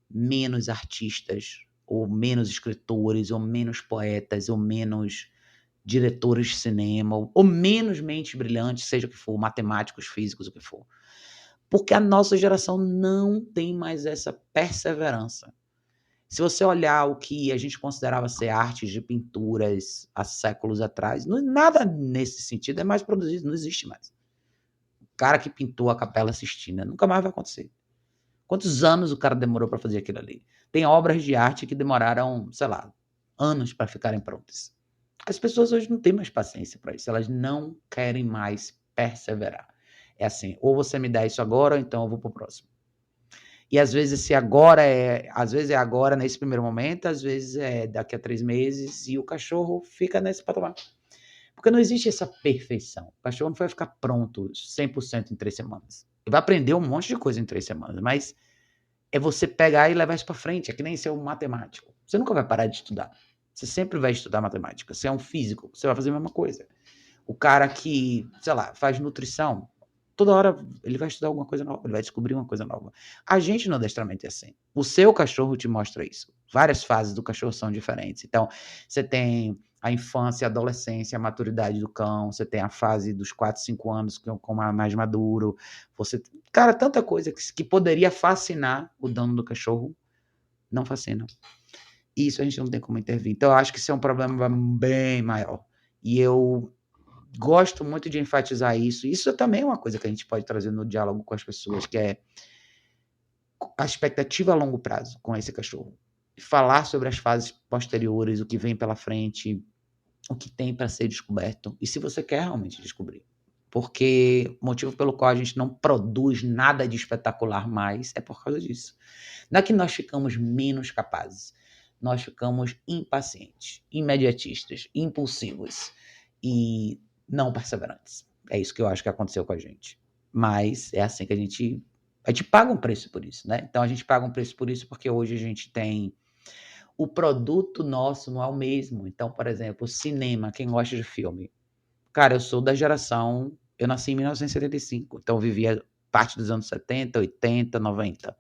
menos artistas, ou menos escritores, ou menos poetas, ou menos diretores de cinema, ou menos mentes brilhantes, seja o que for, matemáticos, físicos, o que for? Porque a nossa geração não tem mais essa perseverança. Se você olhar o que a gente considerava ser artes de pinturas há séculos atrás, nada nesse sentido é mais produzido, não existe mais. O cara que pintou a Capela Sistina nunca mais vai acontecer. Quantos anos o cara demorou para fazer aquilo ali? Tem obras de arte que demoraram, sei lá, anos para ficarem prontas. As pessoas hoje não têm mais paciência para isso, elas não querem mais perseverar. É assim, ou você me dá isso agora, ou então eu vou pro próximo. E às vezes às vezes é agora nesse primeiro momento, às vezes é daqui a 3 meses e o cachorro fica nesse patamar. Porque não existe essa perfeição. O cachorro não vai ficar pronto 100% em 3 semanas. Ele vai aprender um monte de coisa em 3 semanas, mas é você pegar e levar isso para frente. É que nem ser um matemático. Você nunca vai parar de estudar. Você sempre vai estudar matemática. Você é um físico, você vai fazer a mesma coisa. O cara que, sei lá, faz nutrição, toda hora ele vai estudar alguma coisa nova, ele vai descobrir uma coisa nova. A gente no adestramento é assim. O seu cachorro te mostra isso. Várias fases do cachorro são diferentes. Então, você tem a infância, a adolescência, a maturidade do cão, você tem a fase dos 4, 5 anos, que é o mais maduro. Você, cara, tanta coisa que poderia fascinar o dono do cachorro, não fascina. Isso a gente não tem como intervir. Então, eu acho que isso é um problema bem maior. E eu gosto muito de enfatizar isso. Isso também é uma coisa que a gente pode trazer no diálogo com as pessoas, que é a expectativa a longo prazo com esse cachorro. Falar sobre as fases posteriores, o que vem pela frente, o que tem para ser descoberto, e se você quer realmente descobrir. Porque o motivo pelo qual a gente não produz nada de espetacular mais é por causa disso. Não é que nós ficamos menos capazes, nós ficamos impacientes, imediatistas, impulsivos e não perseverantes. É isso que eu acho que aconteceu com a gente. Mas é assim que a gente paga um preço por isso, né? Então a gente paga um preço por isso porque hoje a gente tem o produto nosso não é o mesmo. Então, por exemplo, cinema, quem gosta de filme. Cara, eu sou da geração, eu nasci em 1975, então eu vivia parte dos anos 70, 80, 90.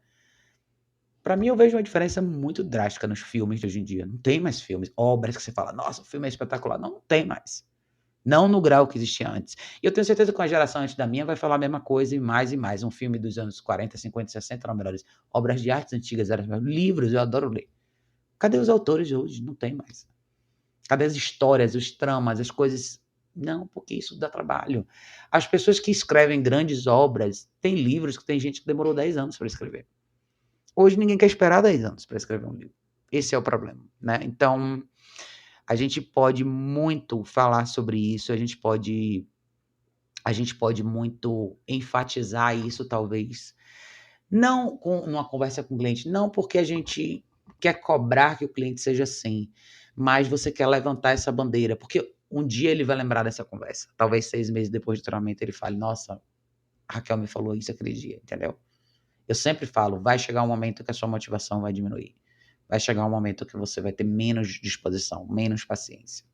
Para mim, eu vejo uma diferença muito drástica nos filmes de hoje em dia. Não tem mais filmes, obras que você fala, nossa, o filme é espetacular. Não tem mais. Não no grau que existia antes. E eu tenho certeza que a geração antes da minha vai falar a mesma coisa e mais e mais. Um filme dos anos 40, 50, 60 eram melhores. Obras de artes antigas eram melhores. Livros, eu adoro ler. Cadê os autores de hoje? Não tem mais. Cadê as histórias, os tramas, as coisas? Não, porque isso dá trabalho. As pessoas que escrevem grandes obras, tem livros que tem gente que demorou 10 anos para escrever. Hoje ninguém quer esperar 10 anos para escrever um livro. Esse é o problema, né? Então, a gente pode muito falar sobre isso, a gente pode muito enfatizar isso, talvez. Não numa conversa com o cliente, não porque a gente quer cobrar que o cliente seja assim, mas você quer levantar essa bandeira, porque um dia ele vai lembrar dessa conversa. Talvez 6 meses depois do treinamento ele fale, nossa, a Raquel me falou isso aquele dia, entendeu? Eu sempre falo, vai chegar um momento que a sua motivação vai diminuir. Vai chegar um momento que você vai ter menos disposição, menos paciência.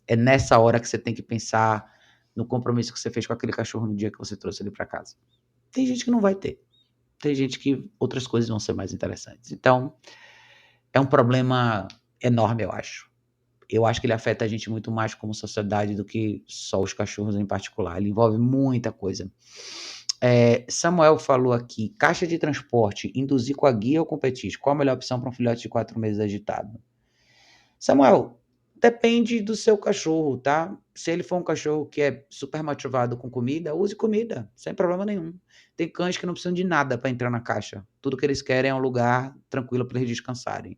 É nessa hora que você tem que pensar no compromisso que você fez com aquele cachorro no dia que você trouxe ele para casa. Tem gente que não vai ter. tem gente que outras coisas vão ser mais interessantes. Então, é um problema enorme, eu acho. Eu acho que ele afeta a gente muito mais como sociedade do que só os cachorros em particular. Ele envolve muita coisa. Samuel falou aqui, caixa de transporte, induzir com a guia ou com o petisco? Qual a melhor opção para um filhote de 4 meses agitado? Samuel, depende do seu cachorro, tá? Se ele for um cachorro que é super motivado com comida, use comida, sem problema nenhum. Tem cães que não precisam de nada para entrar na caixa. Tudo que eles querem é um lugar tranquilo para eles descansarem.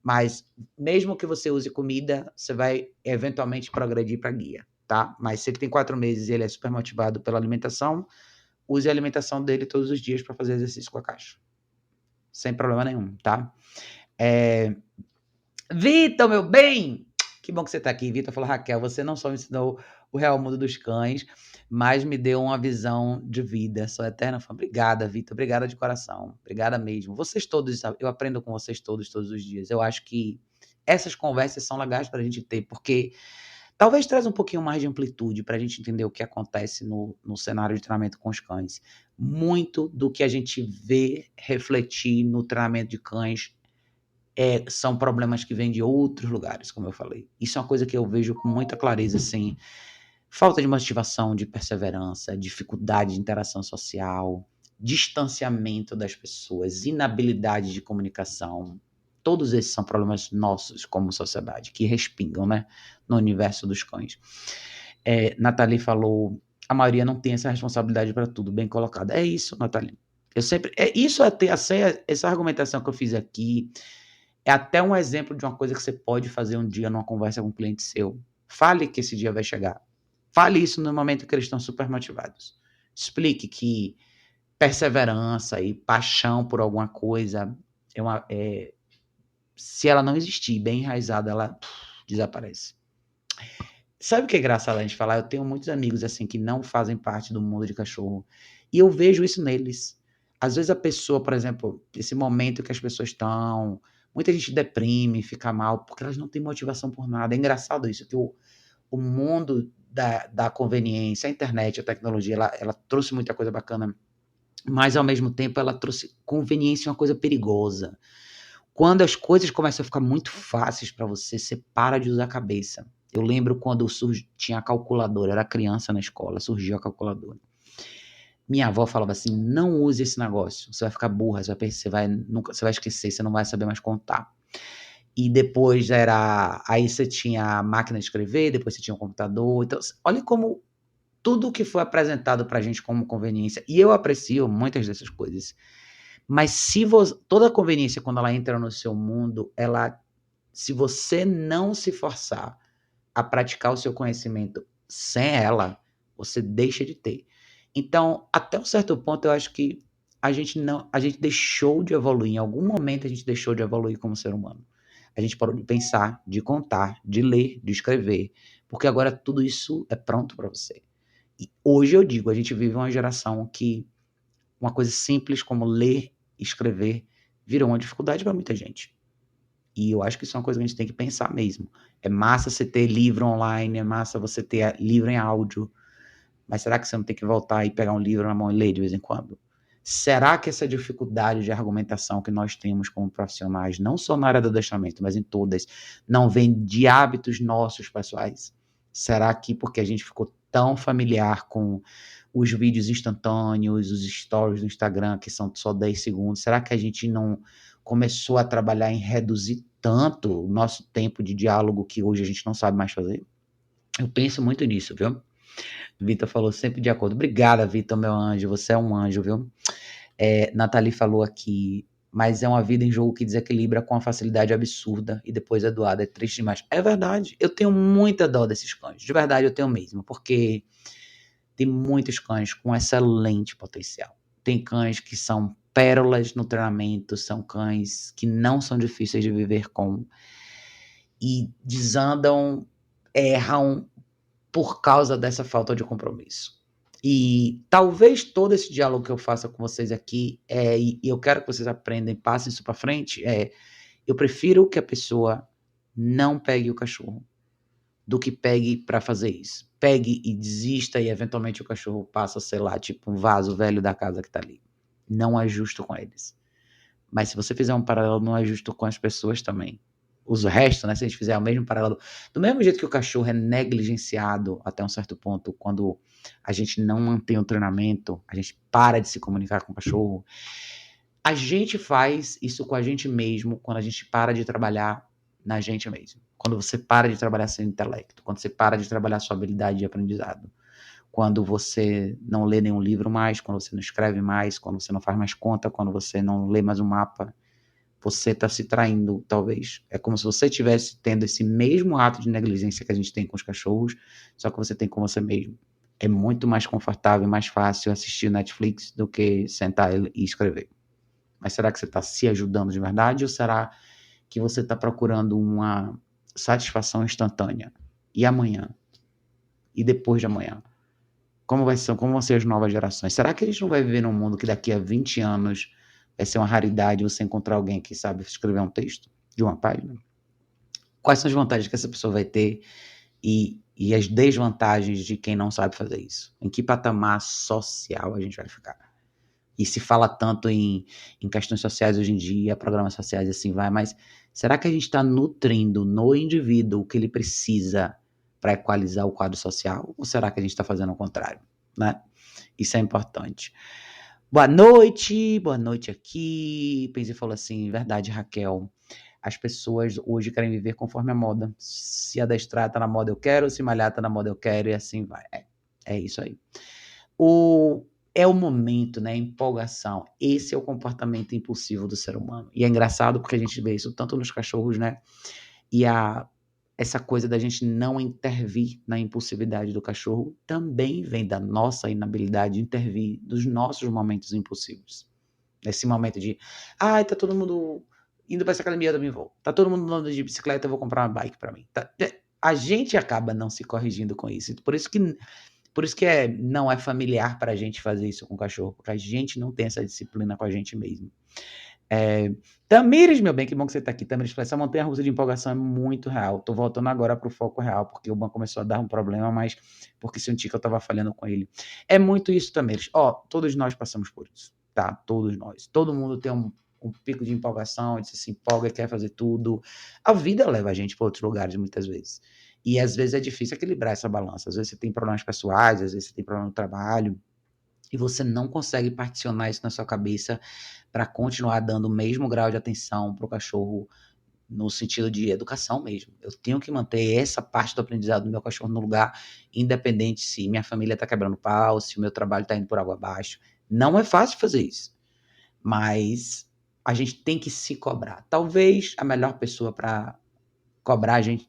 Mas mesmo que você use comida, você vai eventualmente progredir para guia, tá? Mas se ele tem 4 meses e ele é super motivado pela alimentação, use a alimentação dele todos os dias para fazer exercício com a caixa. Sem problema nenhum, tá? Vitor, meu bem! Que bom que você está aqui. Vitor falou, Raquel, você não só me ensinou o real mundo dos cães, mas me deu uma visão de vida. Sou eterna fã. Obrigada, Vitor. Obrigada de coração. Obrigada mesmo. Vocês todos, eu aprendo com vocês todos os dias. Eu acho que essas conversas são legais para a gente ter, porque talvez traz um pouquinho mais de amplitude para a gente entender o que acontece no cenário de treinamento com os cães. Muito do que a gente vê refletir no treinamento de cães são problemas que vêm de outros lugares, como eu falei. Isso é uma coisa que eu vejo com muita clareza, assim, falta de motivação, de perseverança, dificuldade de interação social, distanciamento das pessoas, inabilidade de comunicação. Todos esses são problemas nossos como sociedade, que respingam, né, no universo dos cães. Nathalie falou, a maioria não tem essa responsabilidade para tudo, bem colocado. É isso, Nathalie. Essa argumentação que eu fiz aqui, é até um exemplo de uma coisa que você pode fazer um dia numa conversa com um cliente seu. Fale que esse dia vai chegar. Fale isso no momento que eles estão super motivados. Explique que perseverança e paixão por alguma coisa, se ela não existir bem enraizada, ela desaparece. Sabe o que é engraçado a gente falar? Eu tenho muitos amigos assim que não fazem parte do mundo de cachorro. E eu vejo isso neles. Às vezes a pessoa, por exemplo, esse momento que as pessoas estão, muita gente deprime, fica mal, porque elas não têm motivação por nada. É engraçado isso, que o mundo da conveniência, a internet, a tecnologia, ela trouxe muita coisa bacana, mas ao mesmo tempo ela trouxe conveniência, uma coisa perigosa. Quando as coisas começam a ficar muito fáceis para você, você para de usar a cabeça. Eu lembro quando tinha a calculadora, era criança na escola, surgiu a calculadora. Minha avó falava assim, não use esse negócio, você vai ficar burra, você vai esquecer, você não vai saber mais contar. E depois aí você tinha a máquina de escrever, depois você tinha o computador, então olha como tudo que foi apresentado pra gente como conveniência, e eu aprecio muitas dessas coisas, mas toda a conveniência, quando ela entra no seu mundo, se você não se forçar a praticar o seu conhecimento sem ela, você deixa de ter. Então, até um certo ponto, eu acho que a gente deixou de evoluir. Em algum momento, a gente deixou de evoluir como ser humano. A gente parou de pensar, de contar, de ler, de escrever, porque agora tudo isso é pronto para você. E hoje eu digo, a gente vive uma geração que uma coisa simples como ler e escrever virou uma dificuldade para muita gente. E eu acho que isso é uma coisa que a gente tem que pensar mesmo. É massa você ter livro online, é massa você ter livro em áudio, mas será que você não tem que voltar e pegar um livro na mão e ler de vez em quando? Será que essa dificuldade de argumentação que nós temos como profissionais, não só na área do adestramento, mas em todas, não vem de hábitos nossos pessoais? Será que porque a gente ficou tão familiar com os vídeos instantâneos, os stories do Instagram, que são só 10 segundos, será que a gente não começou a trabalhar em reduzir tanto o nosso tempo de diálogo que hoje a gente não sabe mais fazer? Eu penso muito nisso, viu? Vitor falou sempre de acordo. Obrigada, Vitor, meu anjo. Você é um anjo, viu? Nathalie falou aqui, mas é uma vida em jogo que desequilibra com uma facilidade absurda e depois é doada. É triste demais. É verdade. Eu tenho muita dó desses cães. De verdade, eu tenho mesmo. Porque tem muitos cães com excelente potencial. Tem cães que são pérolas no treinamento, são cães que não são difíceis de viver com. E desandam, erram por causa dessa falta de compromisso. E talvez todo esse diálogo que eu faça com vocês aqui, e eu quero que vocês aprendam e passem isso para frente, eu prefiro que a pessoa não pegue o cachorro do que pegue para fazer isso. Pegue e desista e eventualmente o cachorro passa, sei lá, tipo um vaso velho da casa que tá ali. não é justo com eles. Mas se você fizer um paralelo, não é justo com as pessoas também. Os restos, né? Se a gente fizer o mesmo paralelo, do mesmo jeito que o cachorro é negligenciado até um certo ponto, quando a gente não mantém o treinamento, a gente para de se comunicar com o cachorro, a gente faz isso com a gente mesmo quando a gente para de trabalhar na gente mesmo. Quando você para de trabalhar seu intelecto, quando você para de trabalhar sua habilidade de aprendizado, quando você não lê nenhum livro mais, quando você não escreve mais, quando você não faz mais conta, quando você não lê mais um mapa, você está se traindo, talvez. É como se você estivesse tendo esse mesmo ato de negligência que a gente tem com os cachorros, só que você tem com você mesmo. É muito mais confortável e mais fácil assistir Netflix do que sentar e escrever. Mas será que você está se ajudando de verdade ou será que você está procurando uma satisfação instantânea? E amanhã? E depois de amanhã? Como vão ser as novas gerações? Será que a gente não vai viver num mundo que daqui a 20 anos vai ser uma raridade você encontrar alguém que sabe escrever um texto de uma página? Quais são as vantagens que essa pessoa vai ter e as desvantagens de quem não sabe fazer isso? Em que patamar social a gente vai ficar? E se fala tanto em questões sociais hoje em dia, programas sociais assim vai, mas será que a gente está nutrindo no indivíduo o que ele precisa para equalizar o quadro social? Ou será que a gente está fazendo o contrário, né? Isso é importante. Boa noite aqui. Pensei falou assim, verdade, Raquel. As pessoas hoje querem viver conforme a moda. Se adestrar tá na moda, eu quero. Se malhar tá na moda, eu quero. E assim vai. É isso aí. É o momento, né? A empolgação. Esse é o comportamento impulsivo do ser humano. E é engraçado porque a gente vê isso tanto nos cachorros, né? E essa coisa da gente não intervir na impulsividade do cachorro também vem da nossa inabilidade de intervir nos nossos momentos impulsivos. Nesse momento de, ai, tá todo mundo indo para essa academia, eu também vou. Tá todo mundo andando de bicicleta, eu vou comprar uma bike para mim. A gente acaba não se corrigindo com isso. Por isso que não é familiar para a gente fazer isso com o cachorro, porque a gente não tem essa disciplina com a gente mesmo. Tamires, meu bem, que bom que você está aqui. Tamires, essa montanha-russa de empolgação é muito real. Estou voltando agora para o foco real, porque o banco começou a dar um problema, mas porque senti que eu estava falhando com ele. É muito isso, Tamires. Todos nós passamos por isso, tá? Todos nós. Todo mundo tem um pico de empolgação, a gente se empolga, quer fazer tudo. A vida leva a gente para outros lugares, muitas vezes. E às vezes é difícil equilibrar essa balança. Às vezes você tem problemas pessoais, às vezes você tem problema no trabalho, e você não consegue particionar isso na sua cabeça para continuar dando o mesmo grau de atenção para o cachorro no sentido de educação mesmo. Eu tenho que manter essa parte do aprendizado do meu cachorro no lugar, independente se minha família está quebrando pau, se o meu trabalho está indo por água abaixo. Não é fácil fazer isso, mas a gente tem que se cobrar. Talvez a melhor pessoa para cobrar a gente,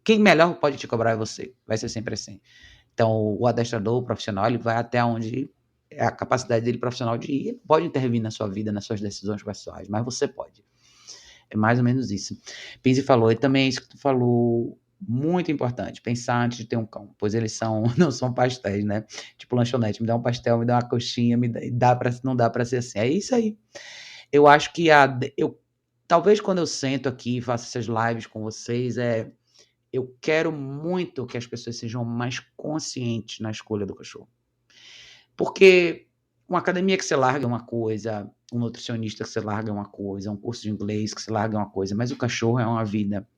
quem melhor pode te cobrar é você, vai ser sempre assim. Então, o adestrador, o profissional, ele vai até onde é a capacidade dele profissional de ir. Ele pode intervir na sua vida, nas suas decisões pessoais, mas você pode. É mais ou menos isso. Pinzi falou, e também isso que tu falou, muito importante, pensar antes de ter um cão, pois eles não são pastéis, né? Tipo lanchonete, me dá um pastel, me dá uma coxinha, não dá para ser assim. É isso aí. Eu acho que talvez quando eu sento aqui e faço essas lives com vocês, eu quero muito que as pessoas sejam mais conscientes na escolha do cachorro. Porque uma academia que você larga é uma coisa, um nutricionista que você larga é uma coisa, um curso de inglês que você larga é uma coisa, mas o cachorro é uma vida.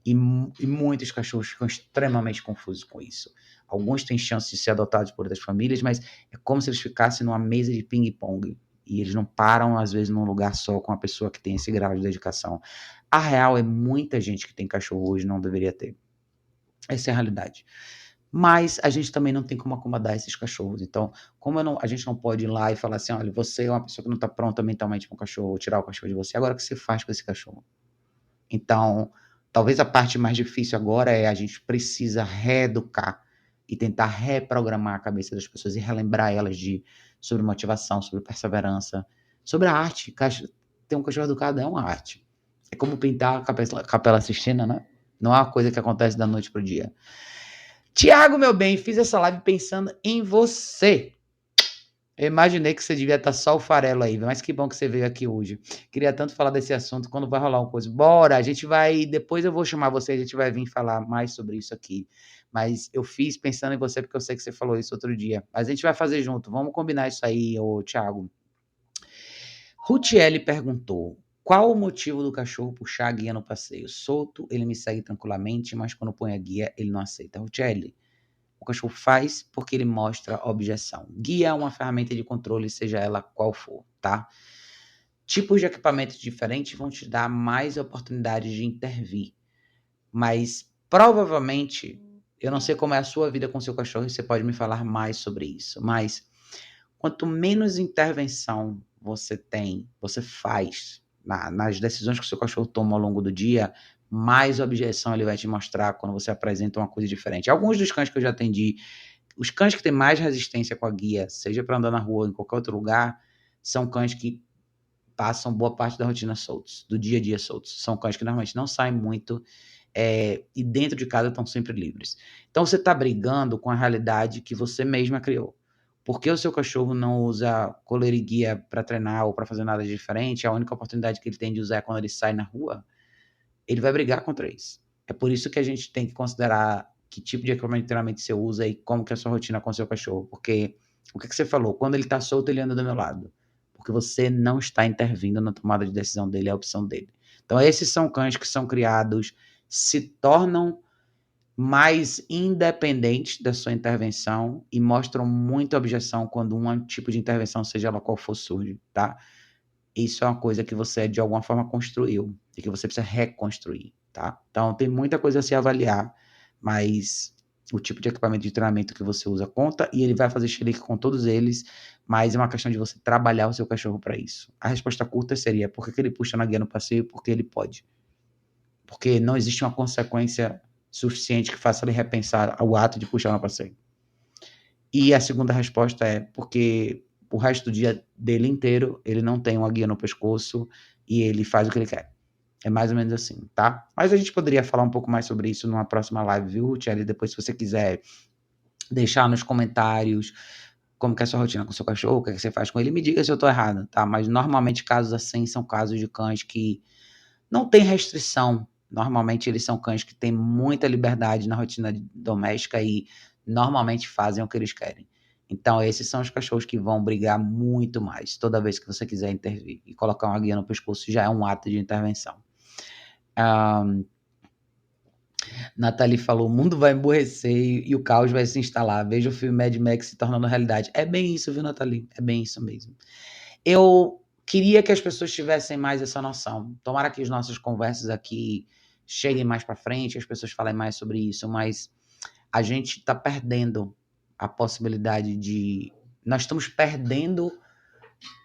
E muitos cachorros ficam extremamente confusos com isso. Alguns têm chance de ser adotados por outras famílias, mas é como se eles ficassem numa mesa de ping-pong. E eles não param, às vezes, num lugar só com a pessoa que tem esse grau de dedicação. A real é muita gente que tem cachorro hoje não deveria ter. Essa é a realidade. Mas a gente também não tem como acomodar esses cachorros. Então, a gente não pode ir lá e falar assim, olha, você é uma pessoa que não está pronta mentalmente para um cachorro, tirar o cachorro de você, agora o que você faz com esse cachorro? Então, talvez a parte mais difícil agora é a gente precisa reeducar e tentar reprogramar a cabeça das pessoas e relembrar elas sobre motivação, sobre perseverança, sobre a arte. Ter um cachorro educado é uma arte. É como pintar a Capela Sistina, né? Não é uma coisa que acontece da noite para o dia. Tiago, meu bem, fiz essa live pensando em você. Eu imaginei que você devia estar só o farelo aí, mas que bom que você veio aqui hoje. Queria tanto falar desse assunto, quando vai rolar uma coisa. Bora, a gente vai, depois eu vou chamar você, a gente vai vir falar mais sobre isso aqui. Mas eu fiz pensando em você, porque eu sei que você falou isso outro dia. Mas a gente vai fazer junto, vamos combinar isso aí, ô Tiago. Rutiele perguntou: qual o motivo do cachorro puxar a guia no passeio? Solto, ele me segue tranquilamente, mas quando põe a guia, ele não aceita. Rutiele, o cachorro faz porque ele mostra objeção. Guia é uma ferramenta de controle, seja ela qual for, tá? Tipos de equipamentos diferentes vão te dar mais oportunidades de intervir, mas provavelmente, eu não sei como é a sua vida com seu cachorro, e você pode me falar mais sobre isso, mas quanto menos intervenção você faz nas decisões que o seu cachorro toma ao longo do dia, mais objeção ele vai te mostrar quando você apresenta uma coisa diferente. Alguns dos cães que eu já atendi, os cães que têm mais resistência com a guia, seja para andar na rua ou em qualquer outro lugar, são cães que passam boa parte da rotina soltos, do dia a dia soltos. São cães que normalmente não saem muito e dentro de casa estão sempre livres. Então você está brigando com a realidade que você mesma criou. Porque o seu cachorro não usa coleira e guia para treinar ou para fazer nada de diferente, a única oportunidade que ele tem de usar é quando ele sai na rua, ele vai brigar contra isso. É por isso que a gente tem que considerar que tipo de equipamento de treinamento você usa e como que é a sua rotina com o seu cachorro. Porque o que você falou? Quando ele está solto, ele anda do meu lado. Porque você não está intervindo na tomada de decisão dele, é a opção dele. Então, esses são cães que são criados, se tornam mais independentes da sua intervenção e mostram muita objeção quando um tipo de intervenção, seja ela qual for, surge, tá? Isso é uma coisa que você, de alguma forma, construiu e que você precisa reconstruir, tá? Então, tem muita coisa a se avaliar, mas o tipo de equipamento de treinamento que você usa conta e ele vai fazer xerique com todos eles, mas é uma questão de você trabalhar o seu cachorro para isso. A resposta curta seria: por que ele puxa na guia no passeio? Porque ele pode. Porque não existe uma consequência suficiente que faça ele repensar o ato de puxar no passeio. E a segunda resposta é porque o resto do dia dele inteiro ele não tem uma guia no pescoço e ele faz o que ele quer. É mais ou menos assim, tá? Mas a gente poderia falar um pouco mais sobre isso numa próxima live, viu, Thierry? Depois, se você quiser deixar nos comentários como que é a sua rotina com o seu cachorro, o que, é que você faz com ele, me diga se eu tô errado, tá? Mas normalmente casos assim são casos de cães que não tem restrição. Normalmente eles são cães que têm muita liberdade na rotina doméstica e normalmente fazem o que eles querem. Então, esses são os cachorros que vão brigar muito mais toda vez que você quiser intervir. E colocar uma guia no pescoço já é um ato de intervenção. Nathalie falou: o mundo vai emburrecer e o caos vai se instalar. Veja o filme Mad Max se tornando realidade. É bem isso, viu, Nathalie? É bem isso mesmo. Eu queria que as pessoas tivessem mais essa noção. Tomara que as nossas conversas aqui cheguem mais para frente, as pessoas falem mais sobre isso, mas a gente está perdendo a possibilidade de. Nós estamos perdendo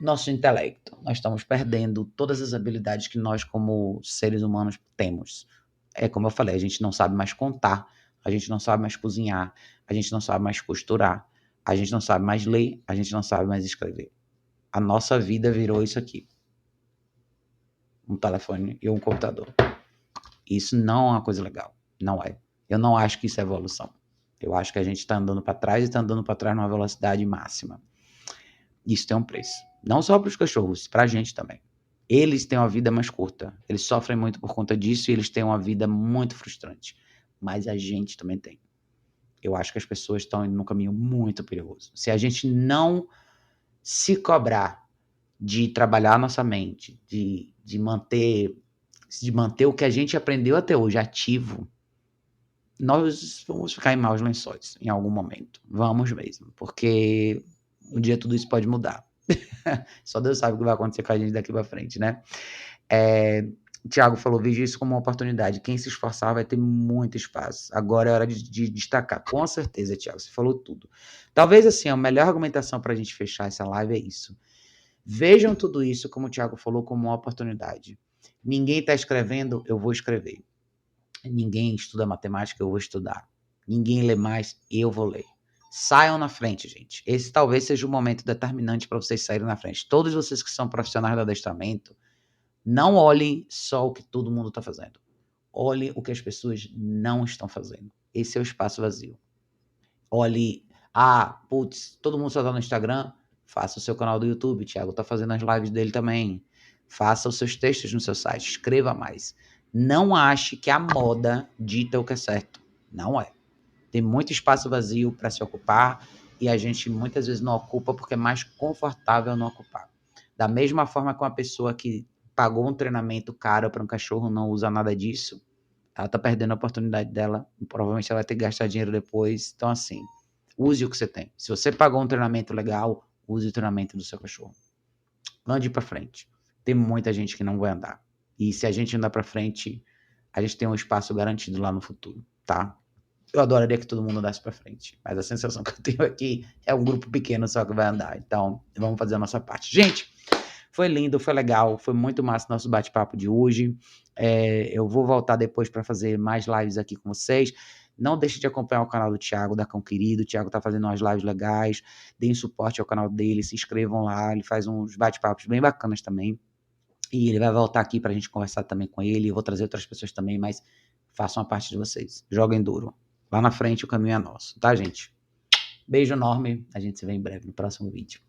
nosso intelecto, nós estamos perdendo todas as habilidades que nós, como seres humanos, temos. É como eu falei, a gente não sabe mais contar, a gente não sabe mais cozinhar, a gente não sabe mais costurar, a gente não sabe mais ler, a gente não sabe mais escrever. A nossa vida virou isso aqui: um telefone e um computador. Isso não é uma coisa legal. Não é. Eu não acho que isso é evolução. Eu acho que a gente está andando para trás e está andando para trás numa velocidade máxima. Isso tem um preço. Não só para os cachorros, para a gente também. Eles têm uma vida mais curta. Eles sofrem muito por conta disso e eles têm uma vida muito frustrante. Mas a gente também tem. Eu acho que as pessoas estão indo num caminho muito perigoso. Se a gente não se cobrar de trabalhar a nossa mente, de manter o que a gente aprendeu até hoje ativo, nós vamos ficar em maus lençóis em algum momento. Vamos mesmo, porque um dia tudo isso pode mudar. Só Deus sabe o que vai acontecer com a gente daqui para frente, né? Tiago falou: veja isso como uma oportunidade. Quem se esforçar vai ter muito espaço. Agora é hora de destacar. Com certeza, Tiago, você falou tudo. Talvez assim, a melhor argumentação para a gente fechar essa live é isso. Vejam tudo isso, como o Tiago falou, como uma oportunidade. Ninguém está escrevendo, eu vou escrever. Ninguém estuda matemática, eu vou estudar. Ninguém lê mais, eu vou ler. Saiam na frente, gente. Esse talvez seja o momento determinante para vocês saírem na frente. Todos vocês que são profissionais do adestramento, não olhem só o que todo mundo está fazendo. Olhem o que as pessoas não estão fazendo. Esse é o espaço vazio. Olhe, putz, todo mundo só está no Instagram. Faça o seu canal do YouTube. O Thiago está fazendo as lives dele também. Faça os seus textos no seu site. Escreva mais. Não ache que a moda dita o que é certo. Não é. Tem muito espaço vazio para se ocupar e a gente muitas vezes não ocupa porque é mais confortável não ocupar. Da mesma forma que uma pessoa que pagou um treinamento caro para um cachorro não usa nada disso, ela tá perdendo a oportunidade dela, provavelmente ela vai ter que gastar dinheiro depois. Então, assim, use o que você tem. Se você pagou um treinamento legal, use o treinamento do seu cachorro. Ande para frente. Tem muita gente que não vai andar. E se a gente andar para frente, a gente tem um espaço garantido lá no futuro, tá? Eu adoraria que todo mundo andasse para frente, mas a sensação que eu tenho aqui é um grupo pequeno só que vai andar. Então, vamos fazer a nossa parte. Gente, foi lindo, foi legal, foi muito massa o nosso bate-papo de hoje. Eu vou voltar depois para fazer mais lives aqui com vocês. Não deixe de acompanhar o canal do Thiago, da Cão Querido. O Thiago tá fazendo umas lives legais. Deem suporte ao canal dele, se inscrevam lá. Ele faz uns bate-papos bem bacanas também. E ele vai voltar aqui pra gente conversar também com ele. Eu vou trazer outras pessoas também, mas façam a parte de vocês. Joguem duro. Lá na frente o caminho é nosso, tá, gente? Beijo enorme. A gente se vê em breve no próximo vídeo.